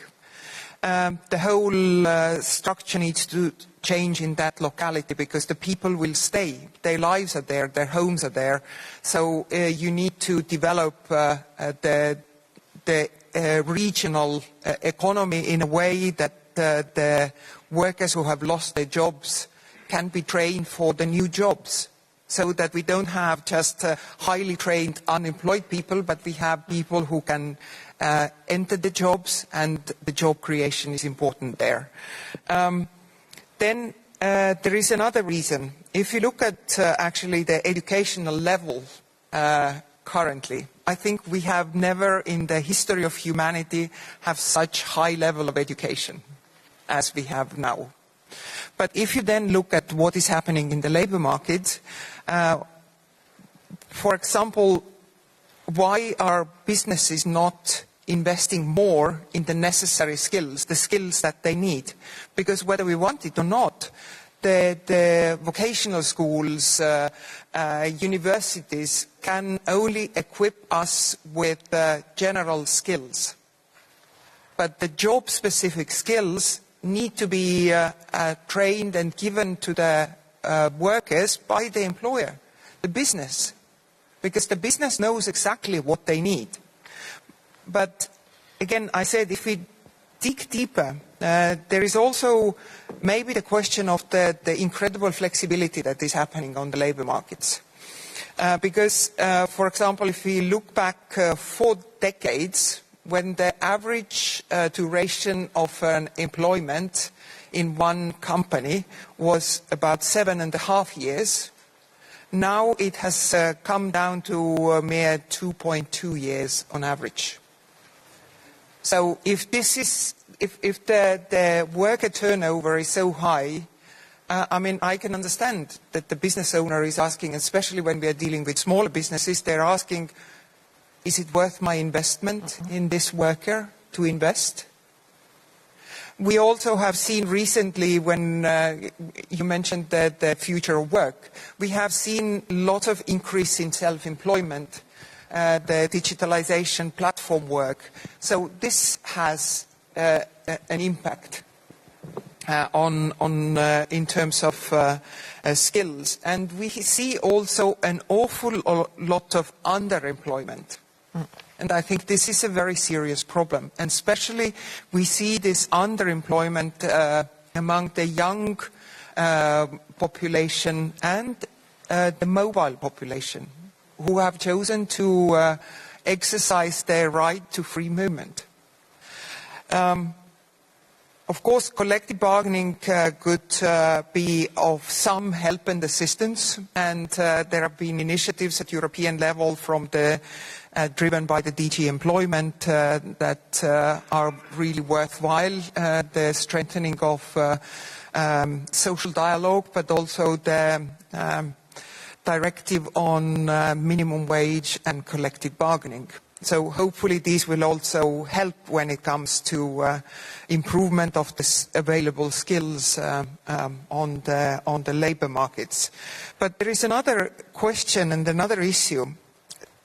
The whole structure needs to change in that locality because the people will stay. Their lives are there, their homes are there. So you need to develop the regional economy in a way that the workers who have lost their jobs can be trained for the new jobs, so that we don't have just highly trained unemployed people, but we have people who can enter the jobs, and the job creation is important there. Then there is another reason. If you look at actually the educational level currently, I think we have never in the history of humanity have such high level of education as we have now. But if you then look at what is happening in the labor market, for example, why are businesses not investing more in the necessary skills, the skills that they need? Because whether we want it or not, the vocational schools, universities can only equip us with general skills. But the job-specific skills need to be trained and given to the workers by the employer, the business, because the business knows exactly what they need. But again, I said if we dig deeper, there is also maybe the question of the incredible flexibility that is happening on the labor markets. Because, for example, if we look back 4 decades, when the average duration of an employment in one company was about 7.5 years, now it has come down to a mere 2.2 years on average. So if the worker turnover is so high, I mean, I can understand that the business owner is asking, especially when we are dealing with smaller businesses, they're asking, is it worth my investment in this worker to invest? We also have seen recently, when you mentioned the future of work, we have seen a lot of increase in self-employment, the digitalization, platform work. So this has an impact. in terms of skills. And we see also an awful lot of underemployment. And I think this is a very serious problem. And especially we see this underemployment among the young population and the mobile population, who have chosen to exercise their right to free movement. Of course, collective bargaining could be of some help and assistance, and there have been initiatives at European level driven by the DG Employment that are really worthwhile. The strengthening of social dialogue, but also the directive on minimum wage and collective bargaining. So hopefully these will also help when it comes to improvement of the available skills on the labour markets. But there is another question and another issue.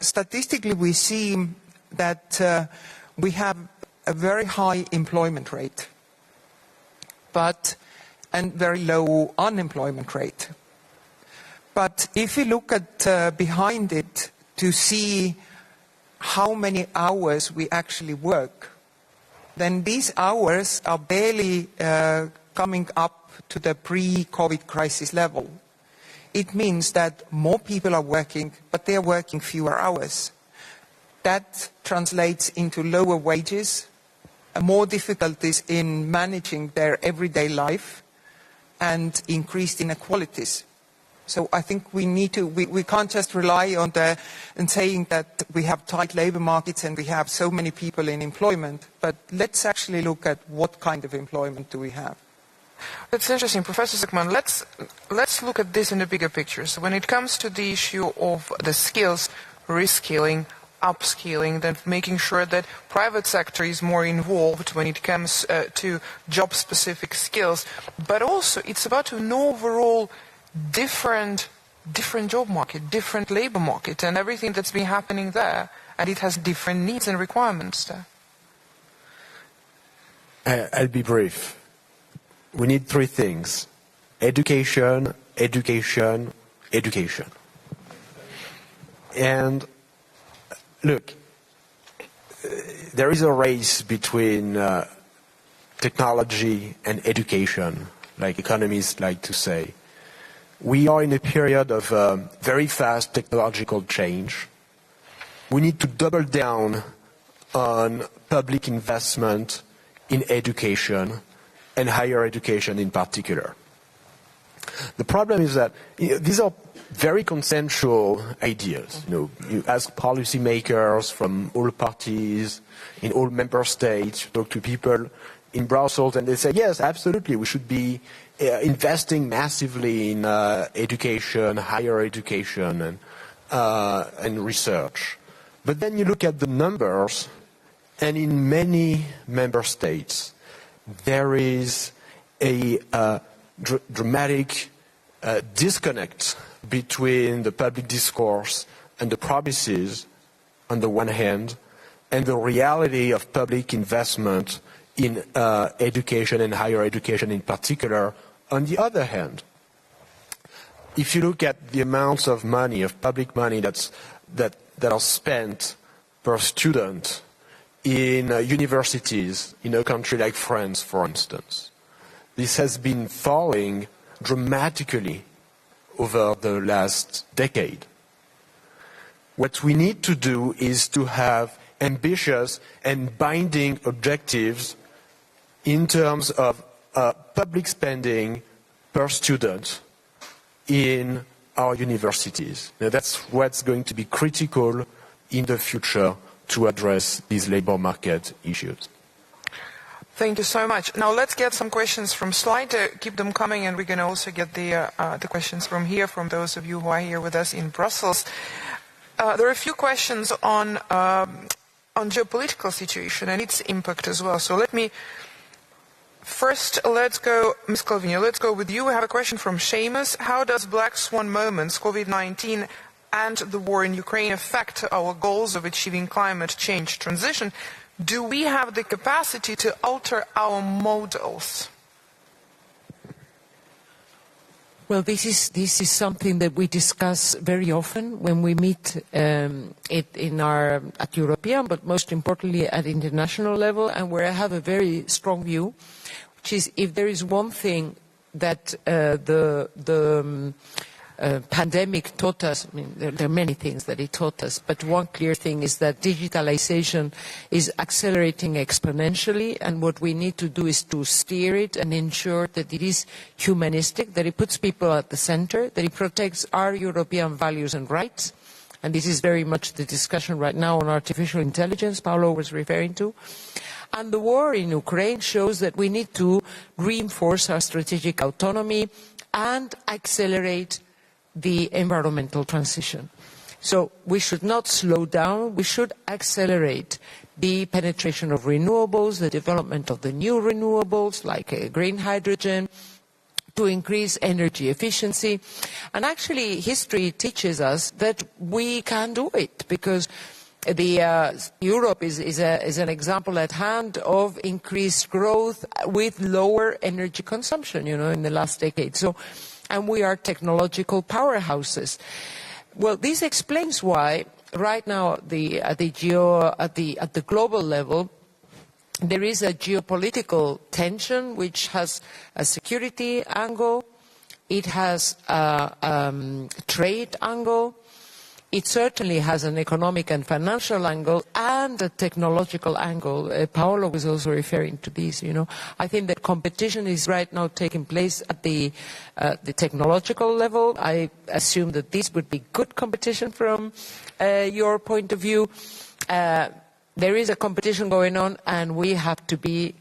Statistically, we see that we have a very high employment rate, and very low unemployment rate. But if you look at behind it to see how many hours we actually work, then these hours are barely coming up to the pre-COVID crisis level. It means that more people are working, but they are working fewer hours. That translates into lower wages, more difficulties in managing their everyday life, and increased inequalities. So I think we can't just rely on saying that we have tight labour markets and we have so many people in employment, but let's actually look at what kind of employment do we have. That's interesting. Professor Zuckman, let's look at this in the bigger picture. So when it comes to the issue of the skills, reskilling, upskilling, then making sure that private sector is more involved when it comes to job-specific skills, but also it's about an overall different job market, different labor market, and everything that's been happening there, and it has different needs and requirements there. I'll be brief. We need three things: education, education, education. And look, there is a race between technology and education, like economists like to say. We are in a period of very fast technological change. We need to double down on public investment in education and higher education in particular. The problem is that these are very consensual ideas. You ask policymakers from all parties, in all member states, you talk to people in Brussels, and they say, yes, absolutely, we should be investing massively in education, higher education, and research. But then you look at the numbers, and in many member states, there is a dramatic disconnect between the public discourse and the promises on the one hand, and the reality of public investment in education and higher education in particular on the other hand. If you look at the amounts of money, of public money that are spent per student in universities in a country like France, for instance, this has been falling dramatically over the last decade. What we need to do is to have ambitious and binding objectives in terms of public spending per student in our universities. Now, that's what's going to be critical in the future to address these labor market issues. Thank you so much. Now let's get some questions from slide. Keep them coming, and we're going to also get the questions from here, from those of you who are here with us in Brussels. There are a few questions on geopolitical situation and its impact as well. So let's go, Ms. Calvino, let's go with you. We have a question from Seamus. How does Black Swan moments, COVID-19 and the war in Ukraine affect our goals of achieving climate change transition? Do we have the capacity to alter our models? Well, this is something that we discuss very often when we meet at European, but most importantly at international level, and where I have a very strong view, which is if there is one thing that the pandemic taught us, I mean, there are many things that it taught us, but one clear thing is that digitalization is accelerating exponentially, and what we need to do is to steer it and ensure that it is humanistic, that it puts people at the center, that it protects our European values and rights. And this is very much the discussion right now on artificial intelligence Paolo was referring to. And the war in Ukraine shows that we need to reinforce our strategic autonomy and accelerate the environmental transition. So we should not slow down, we should accelerate the penetration of renewables, the development of the new renewables like green hydrogen, to increase energy efficiency. And actually history teaches us that we can do it, because Europe is an example at hand of increased growth with lower energy consumption, in the last decade. And we are technological powerhouses. Well, this explains why right now at the global level there is a geopolitical tension which has a security angle, it has a trade angle, it certainly has an economic and financial angle and a technological angle. Paolo was also referring to this, I think that competition is right now taking place at the technological level. I assume that this would be good competition from your point of view. There is a competition going on and we have to be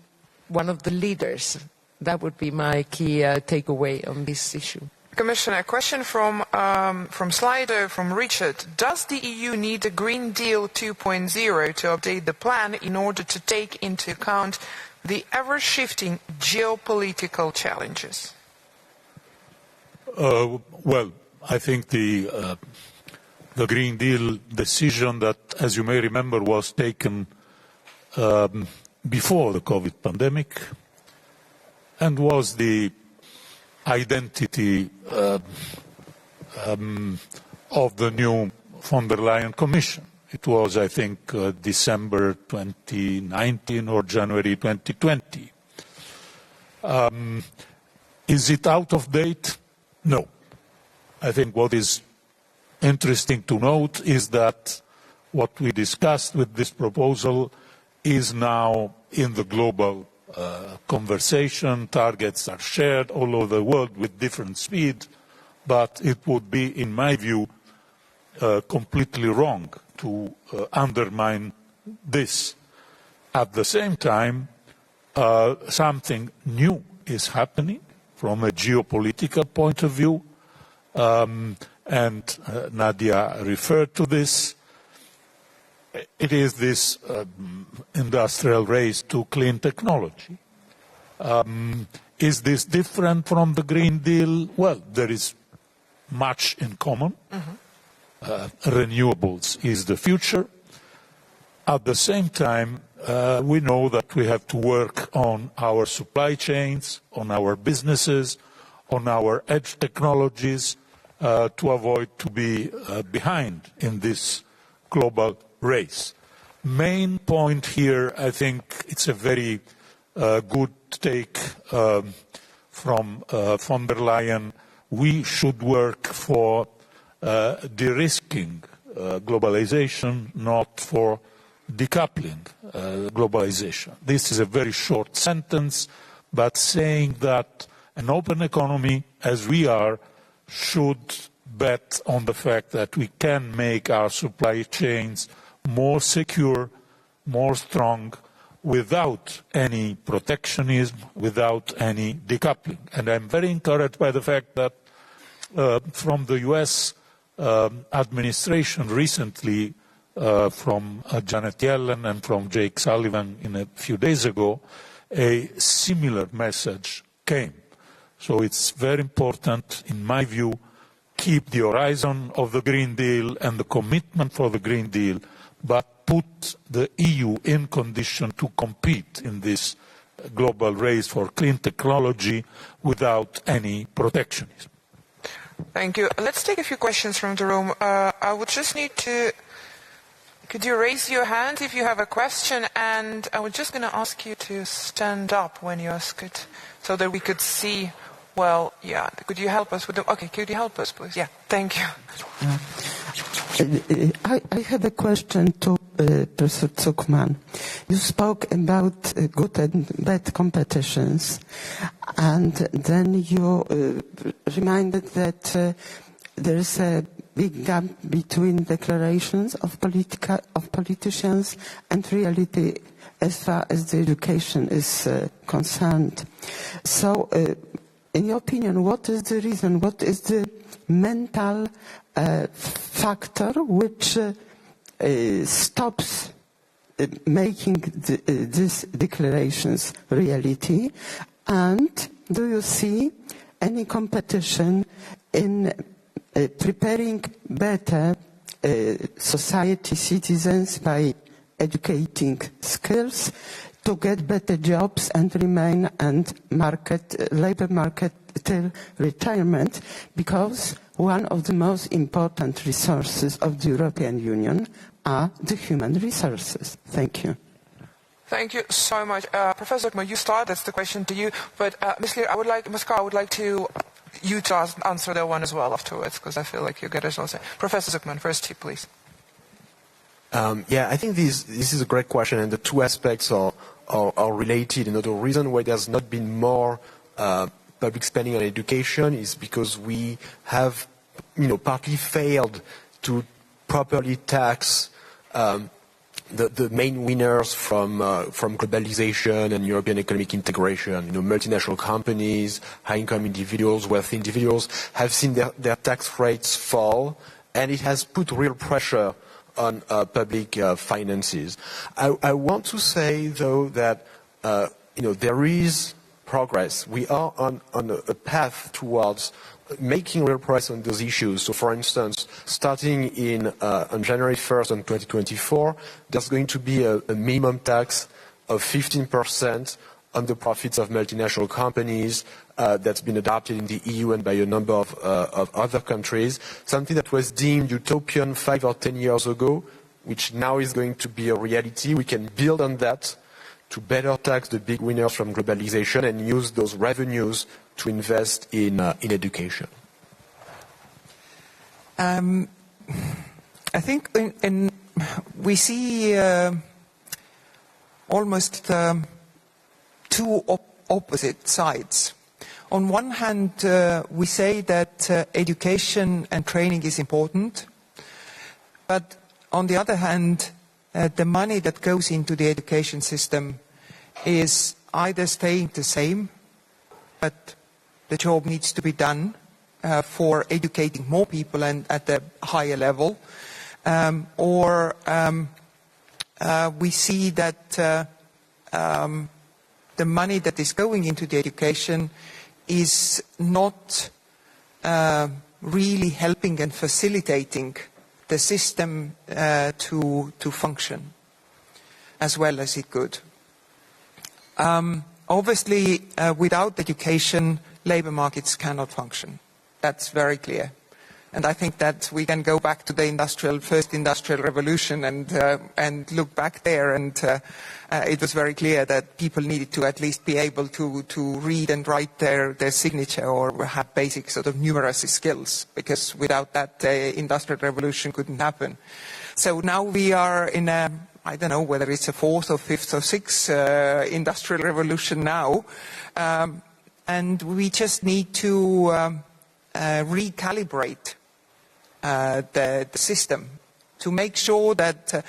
one of the leaders. That would be my key takeaway on this issue. Commissioner, a question from Slido, from Richard. Does the EU need a Green Deal 2.0 to update the plan in order to take into account the ever-shifting geopolitical challenges? Well, I think the Green Deal decision that, as you may remember, was taken before the COVID pandemic and was the identity of the new von der Leyen Commission. It was, I think, December 2019 or January 2020. Is it out of date? No. I think what is interesting to note is that what we discussed with this proposal is now in the global conversation. Targets are shared all over the world with different speed, but it would be, in my view, completely wrong to undermine this. At the same time, something new is happening from a geopolitical point of view, and Nadia referred to this. It is this industrial race to clean technology. Is this different from the Green Deal? Well, there is much in common. Renewables is the future. At the same time, we know that we have to work on our supply chains, on our businesses, on our edge technologies to avoid to be behind in this global race. Main point here, I think it's a very good take from von der Leyen. We should work for de-risking globalization, not for decoupling globalization. This is a very short sentence, but saying that an open economy, as we are, should bet on the fact that we can make our supply chains more secure, more strong, without any protectionism, without any decoupling. And I'm very encouraged by the fact that from the US administration recently, from Janet Yellen and from Jake Sullivan a few days ago, a similar message came. So it's very important, in my view, keep the horizon of the Green Deal and the commitment for the Green Deal, but put the EU in condition to compete in this global race for clean technology without any protectionism. Thank you. Let's take a few questions from the room. I would just need to... Could you raise your hand if you have a question? And I was just going to ask you to stand up when you ask it so that we could see... Well, yeah. Could you help us with the... Okay, could you help us, please? Yeah, thank you. I have a question to Professor Zuckman. You spoke about good and bad competitions, and then you reminded that there is a big gap between declarations of politicians and reality as far as the education is concerned. So, in your opinion, what is the reason? What is the mental factor which stops making these declarations reality? And do you see any competition in preparing better society citizens by educating skills to get better jobs and remain and labor market till retirement? Because one of the most important resources of the European Union are the human resources. Thank you. Thank you so much. Professor Zuckman, you start. That's the question to you. But Ms. Lear, I would like to you to answer that one as well afterwards, because I feel like you get it also. Professor Zuckman, first to you, please. I think this is a great question, and the two aspects are related. The reason why there's not been more public spending on education is because we have, partly failed to properly tax the main winners from globalization and European economic integration. Multinational companies, high-income individuals, wealthy individuals have seen their tax rates fall, and it has put real pressure on public finances. I want to say, though, that there is progress. We are on a path towards making real progress on those issues. So, for instance, starting on January 1st, on 2024, there's going to be a minimum tax of 15% on the profits of multinational companies that's been adopted in the EU and by a number of other countries, something that was deemed utopian 5 or 10 years ago, which now is going to be a reality. We can build on that to better tax the big winners from globalization and use those revenues to invest in education. I think we see almost two opposite sides. On one hand, we say that education and training is important, but on the other hand, the money that goes into the education system is either staying the same, but the job needs to be done for educating more people and at a higher level, or we see that the money that is going into the education is not really helping and facilitating the system to function as well as it could. Obviously, without education, labor markets cannot function. That's very clear. And I think that we can go back to the first industrial revolution and look back there, and it was very clear that people needed to at least be able to read and write their signature or have basic sort of numeracy skills, because without that, industrial revolution couldn't happen. So now we are in I don't know whether it's a fourth or fifth or sixth industrial revolution now, and we just need to recalibrate the system to make sure that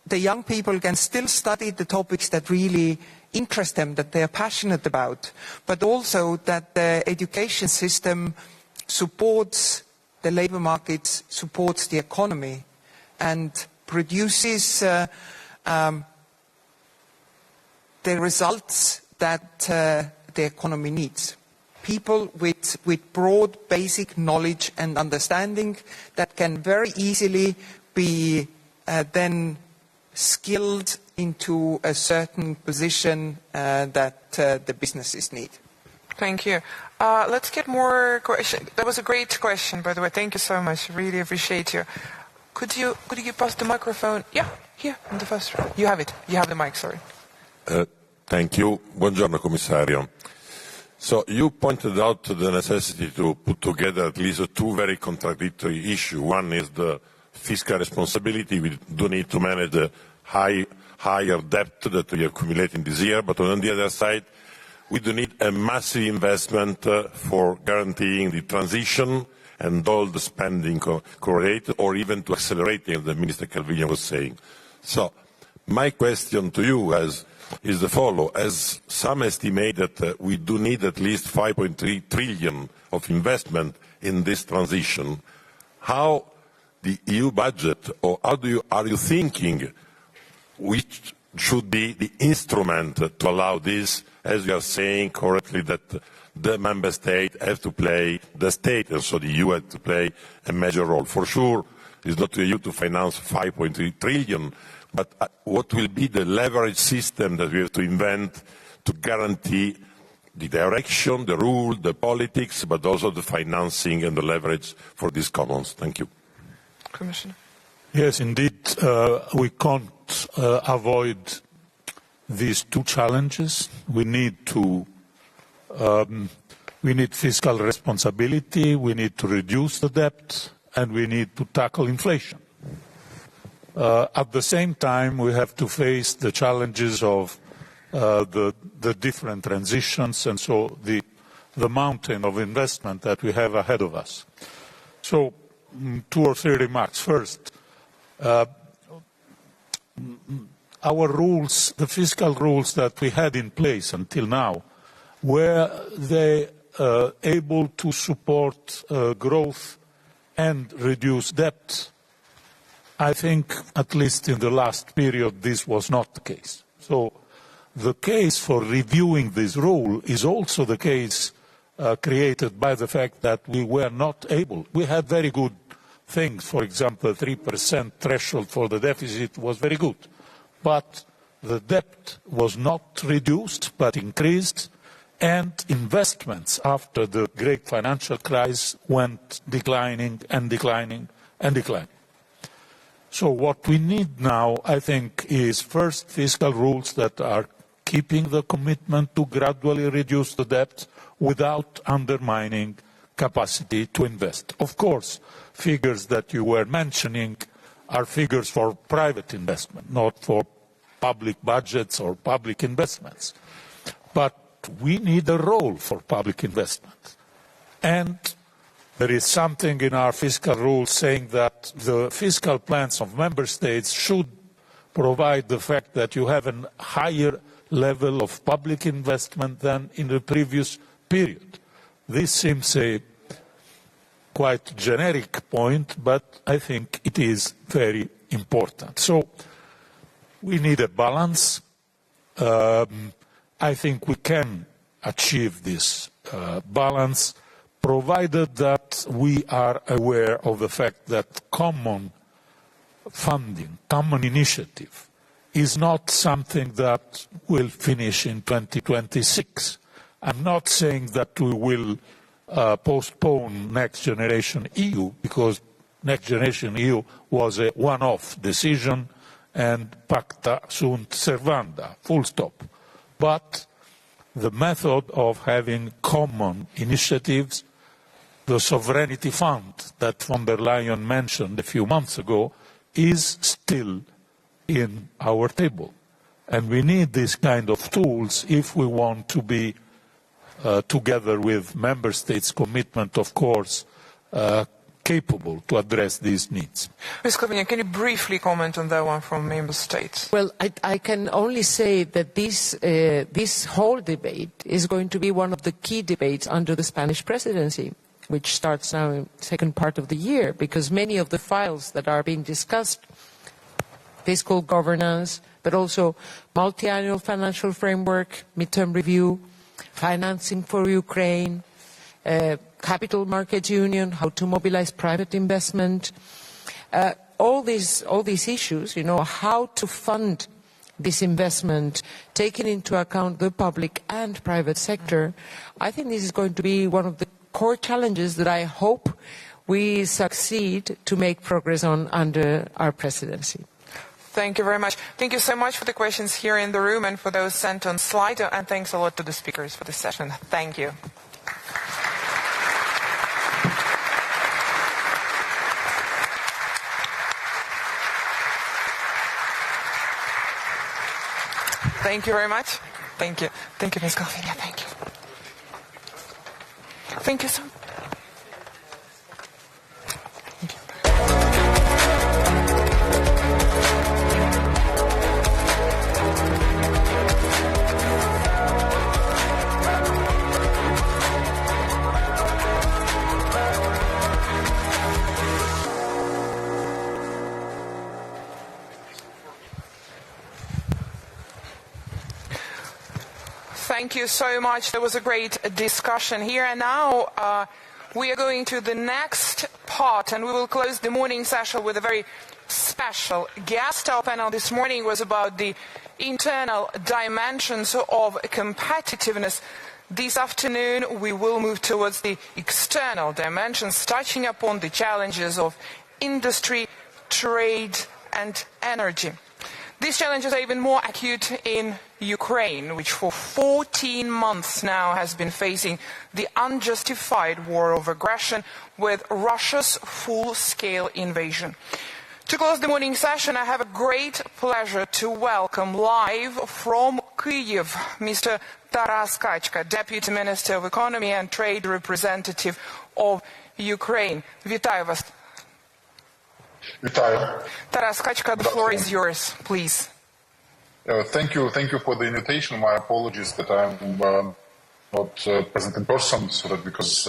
the young people can still study the topics that really interest them, that they are passionate about, but also that the education system supports the labor markets, supports the economy, and produces the results that the economy needs. People with broad basic knowledge and understanding that can very easily be then skilled into a certain position that the businesses need. Thank you. Let's get more questions. That was a great question, by the way. Thank you so much. Really appreciate you. Could you pass the microphone? Yeah, here in the first row. You have it. You have the mic. Sorry. Thank you. Buongiorno, Commissario. So you pointed out the necessity to put together at least two very contradictory issues. One is the fiscal responsibility. We do need to manage the higher debt that we are accumulating this year, but on the other side, we do need a massive investment for guaranteeing the transition and all the spending correlated, or even to accelerating, as Minister Calvino was saying. So my question to you is the following. As some estimate that we do need at least 5.3 trillion of investment in this transition, how the EU budget, or are you thinking which should be the instrument to allow this, as you are saying correctly, that the member state has to play the state, and so the EU has to play a major role. For sure, it's not to the EU to finance 5.3 trillion, but what will be the leverage system that we have to invent to guarantee the direction, the rule, the politics, but also the financing and the leverage for these commons? Thank you. Commissioner. Yes, indeed. We can't avoid these two challenges. We need fiscal responsibility, we need to reduce the debt, and we need to tackle inflation. At the same time, we have to face the challenges of the different transitions, and so the mountain of investment that we have ahead of us. So, 2 or 3 remarks. First, our rules, the fiscal rules that we had in place until now, were they able to support growth and reduce debt? I think, at least in the last period, this was not the case. So the case for reviewing this rule is also the case created by the fact that we were not able. We had very good things. For example, 3% threshold for the deficit was very good. But the debt was not reduced, but increased, and investments after the great financial crisis went declining and declining and declining. So what we need now, I think, is first fiscal rules that are keeping the commitment to gradually reduce the debt without undermining capacity to invest. Of course, figures that you were mentioning are figures for private investment, not for public budgets or public investments. But we need a role for public investment. And there is something in our fiscal rules saying that the fiscal plans of member states should provide the fact that you have a higher level of public investment than in the previous period. This seems a quite generic point, but I think it is very important. So we need a balance. I think we can achieve this balance, provided that we are aware of the fact that common funding, common initiative, is not something that will finish in 2026. I'm not saying that we will postpone Next Generation EU, because Next Generation EU was a one-off decision and pacta sunt servanda, full stop. But the method of having common initiatives, the sovereignty fund that von der Leyen mentioned a few months ago, is still in our table. And we need this kind of tools if we want to be, together with member states' commitment, of course, capable to address these needs. Ms. Calvino, can you briefly comment on that one from member states? Well, I can only say that this whole debate is going to be one of the key debates under the Spanish presidency, which starts now in the second part of the year, because many of the files that are being discussed, fiscal governance, but also multi-annual financial framework, midterm review, financing for Ukraine, capital market union, how to mobilize private investment, all these issues, how to fund this investment, taking into account the public and private sector, I think this is going to be one of the core challenges that I hope we succeed to make progress on under our presidency. Thank you very much. Thank you so much for the questions here in the room and for those sent on Slido, and thanks a lot to the speakers for this session. Thank you. Thank you very much. Thank you. Thank you, Ms. Galvinia. Thank you. Thank you so much. Thank you so much. There was a great discussion here. And now we are going to the next part, and we will close the morning session with a very special guest. Our panel this morning was about the internal dimensions of competitiveness. This afternoon, we will move towards the external dimensions, touching upon the challenges of industry, trade, and energy. These challenges are even more acute in Ukraine, which for 14 months now has been facing the unjustified war of aggression with Russia's full-scale invasion. To close the morning session, I have a great pleasure to welcome live from Kyiv Mr. Taras Kachka, Deputy Minister of Economy and Trade Representative of Ukraine. Вітаю вас. Вітаю. Taras Kachka, the floor is yours, please. Thank you for the invitation. My apologies that I'm not present in person, because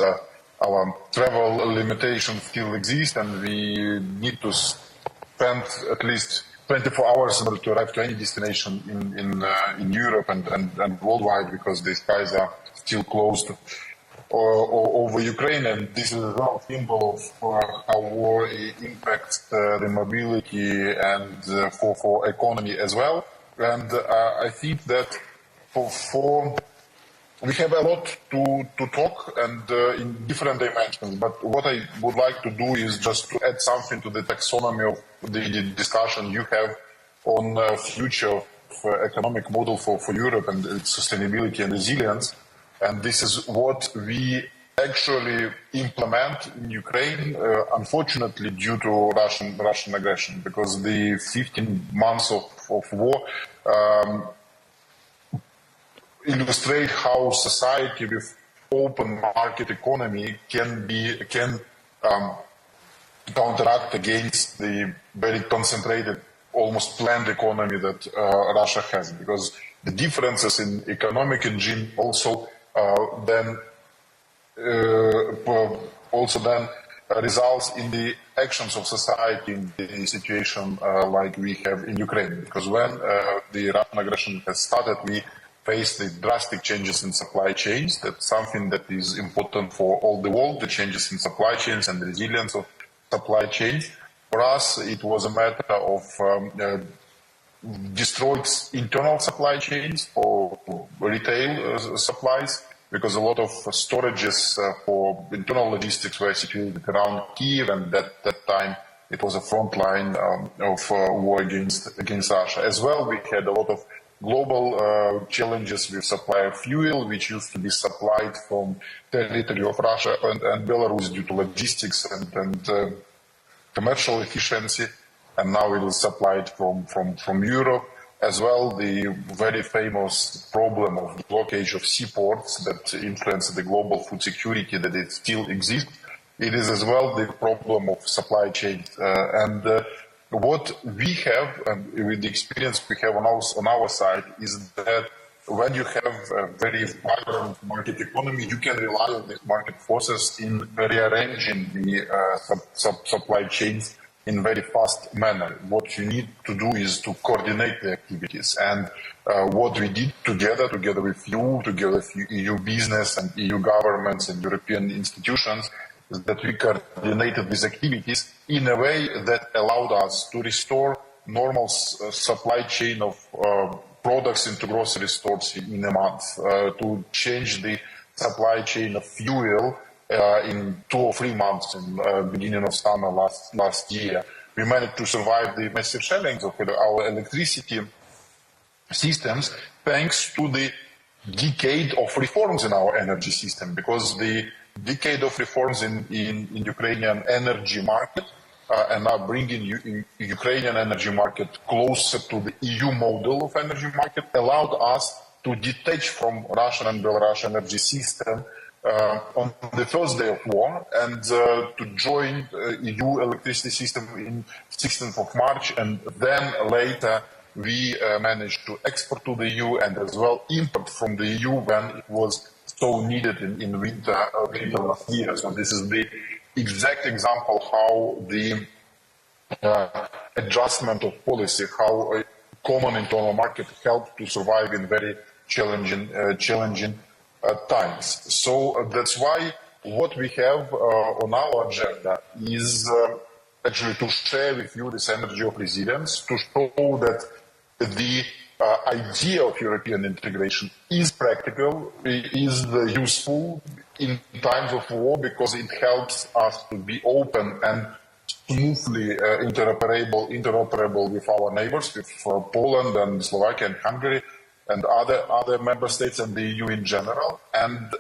our travel limitations still exist, and we need to spend at least 24 hours in order to arrive to any destination in Europe and worldwide, because the skies are still closed over Ukraine, and this is a symbol of how war impacts the mobility and for economy as well. And I think that we have a lot to talk and in different dimensions. But what I would like to do is just to add something to the taxonomy of the discussion you have on the future of economic model for Europe and its sustainability and resilience. And this is what we actually implement in Ukraine, unfortunately, due to Russian aggression, because the 15 months of war illustrate how society with open market economy can counteract against the very concentrated, almost planned economy that Russia has, because the differences in economic engine also then results in the actions of society in the situation like we have in Ukraine. Because when the Russian aggression has started, we faced the drastic changes in supply chains. That's something that is important for all the world, the changes in supply chains and the resilience of supply chains. For us, it was a matter of destroyed internal supply chains for retail supplies, because a lot of storages for internal logistics were situated around Kyiv, and at that time it was a front line of war against Russia. As well, we had a lot of global challenges with supply of fuel, which used to be supplied from territory of Russia and Belarus due to logistics and commercial efficiency, and now it is supplied from Europe. As well, the very famous problem of the blockage of seaports that influence the global food security, that it still exists. It is as well the problem of supply chains. What we have, and with the experience we have on our side, is that when you have a very vibrant market economy, you can rely on the market forces in rearranging the supply chains in very fast manner. What you need to do is to coordinate the activities. And what we did together with you, together with EU business and EU governments and European institutions, is that we coordinated these activities in a way that allowed us to restore normal supply chain of products into grocery stores in a month, to change the supply chain of fuel in 2 or 3 months in beginning of summer last year. We managed to survive the massive challenge of our electricity systems thanks to the decade of reforms in our energy system, because the decade of reforms in Ukrainian energy market and now bringing Ukrainian energy market closer to the EU model of energy market allowed us to detach from Russian and Belarusian energy system on the first day of war and to join EU electricity system in 16th of March, and then later we managed to export to the EU and as well import from the EU when it was so needed in winter last year. So this is the exact example how the adjustment of policy, how a common internal market helped to survive in very challenging times. So that's why what we have on our agenda is actually to share with you this energy of resilience, to show that the idea of European integration is practical, is useful in times of war, because it helps us to be open and smoothly interoperable with our neighbors, with Poland and Slovakia and Hungary and other member states and the EU in general. And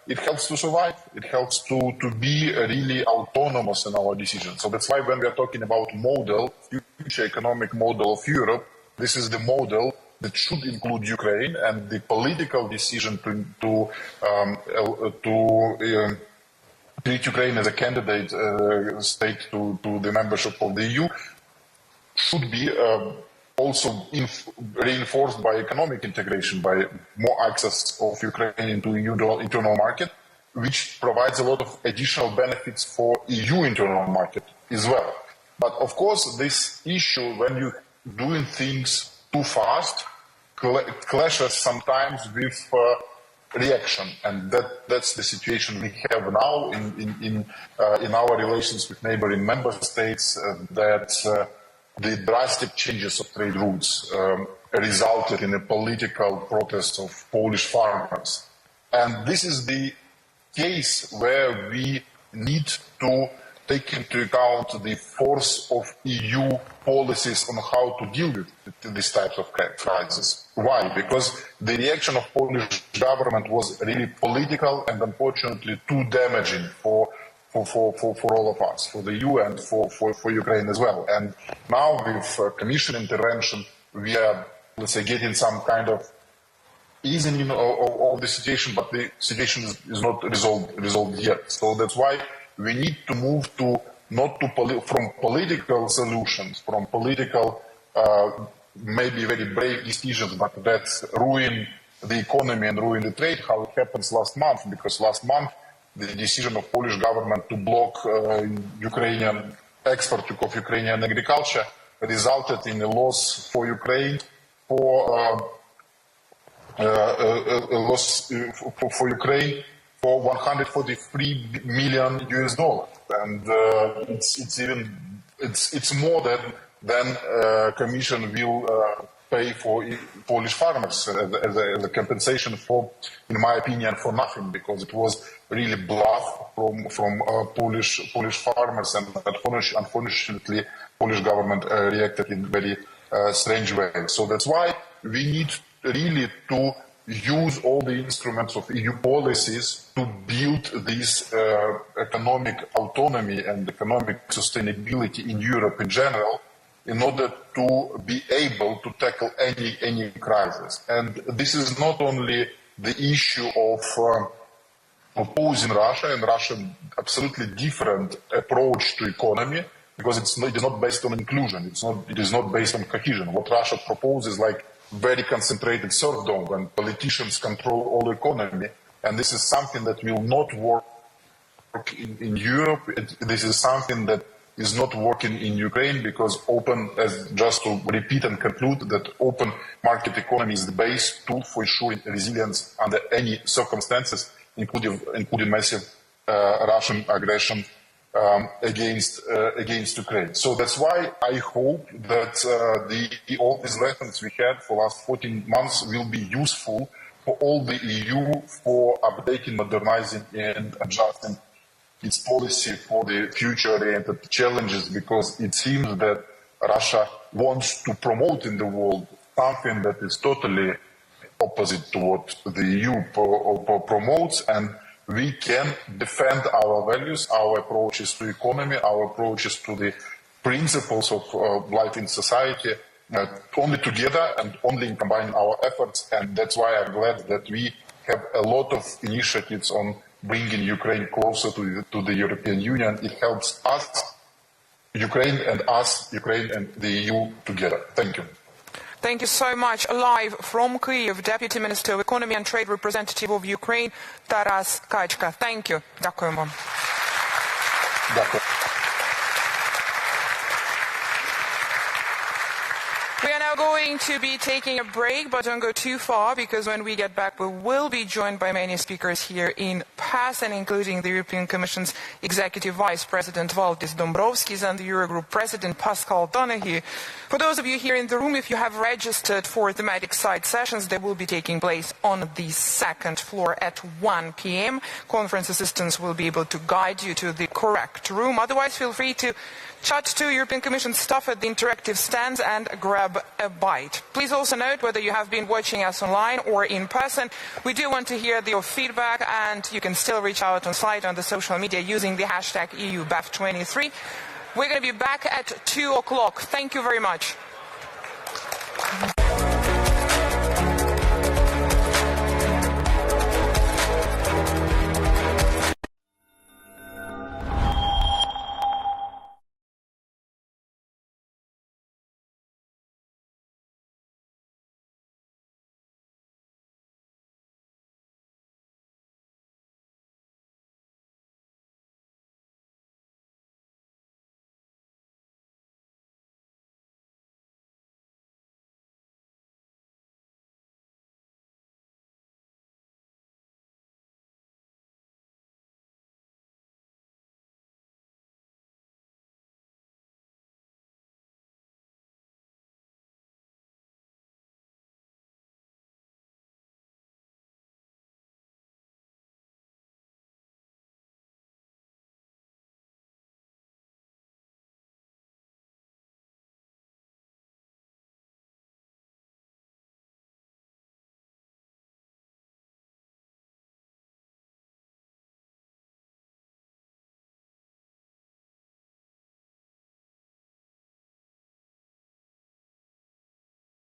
it helps to survive. It helps to be really autonomous in our decisions. So that's why when we are talking about model, future economic model of Europe, this is the model that should include Ukraine, and the political decision to treat Ukraine as a candidate state to the membership of the EU should be also reinforced by economic integration, by more access of Ukraine into EU internal market, which provides a lot of additional benefits for EU internal market as well. But of course, this issue, when you're doing things too fast, clashes sometimes with reaction, and that's the situation we have now in our relations with neighboring member states. That the drastic changes of trade routes resulted in a political protest of Polish farmers, and this is the case where we need to take into account the force of EU policies on how to deal with these types of crises. Why? Because the reaction of Polish government was really political and unfortunately too damaging for all of us, for the EU and for Ukraine as well. And now with Commission intervention, we are, let's say, getting some kind of easing of the situation, but the situation is not resolved yet. So that's why we need to move to from political solutions, from political maybe very brave decisions, but that ruin the economy and ruin the trade, how it happens last month, because last month the decision of Polish government to block Ukrainian export of Ukrainian agriculture resulted in a loss for Ukraine for for 143 million US dollars, and it's more than Commission will pay for Polish farmers as a compensation for, in my opinion, for nothing, because it was really bluff from Polish farmers, and unfortunately Polish government reacted in very strange way. So that's why we need really to use all the instruments of EU policies to build this economic autonomy and economic sustainability in Europe in general, in order to be able to tackle any crisis. And this is not only the issue of opposing Russia and Russian absolutely different approach to economy, because it is not based on inclusion, it is not based on cohesion. What Russia proposes, like very concentrated serfdom when politicians control all economy, and this is something that will not work in Europe. This is something that is not working in Ukraine, because just to repeat and conclude, that open market economy is the base tool for ensuring resilience under any circumstances, including massive Russian aggression against Ukraine. So that's why I hope that all these lessons we had for the last 14 months will be useful for all the EU for updating, modernizing, and adjusting its policy for the future-oriented challenges, because it seems that Russia wants to promote in the world something that is totally opposite to what the EU promotes, and we can defend our values, our approaches to economy, our approaches to the principles of life in society, only together and only in combining our efforts. And that's why I'm glad that we have a lot of initiatives on bringing Ukraine closer to the European Union. It helps us, Ukraine and the EU together. Thank you. Thank you so much. Live from Kyiv, Deputy Minister of Economy and Trade Representative of Ukraine, Taras Kachka. Thank you. Дякуємо вам. Дякую. We are now going to be taking a break, but don't go too far, because when we get back, we will be joined by many speakers here in person, including the European Commission's Executive Vice President Valdis Dombrovskis and the Eurogroup President Pascal Donahue. For those of you here in the room, if you have registered for thematic side sessions, they will be taking place on the second floor at 1 p.m. Conference assistants will be able to guide you to the correct room. Otherwise, feel free to chat to European Commission staff at the interactive stands and grab a bite. Please also note, whether you have been watching us online or in person, we do want to hear your feedback, and you can still reach out on site on the social media using the hashtag EUBEF23. We're going to be back at 2 o'clock. Thank you very much.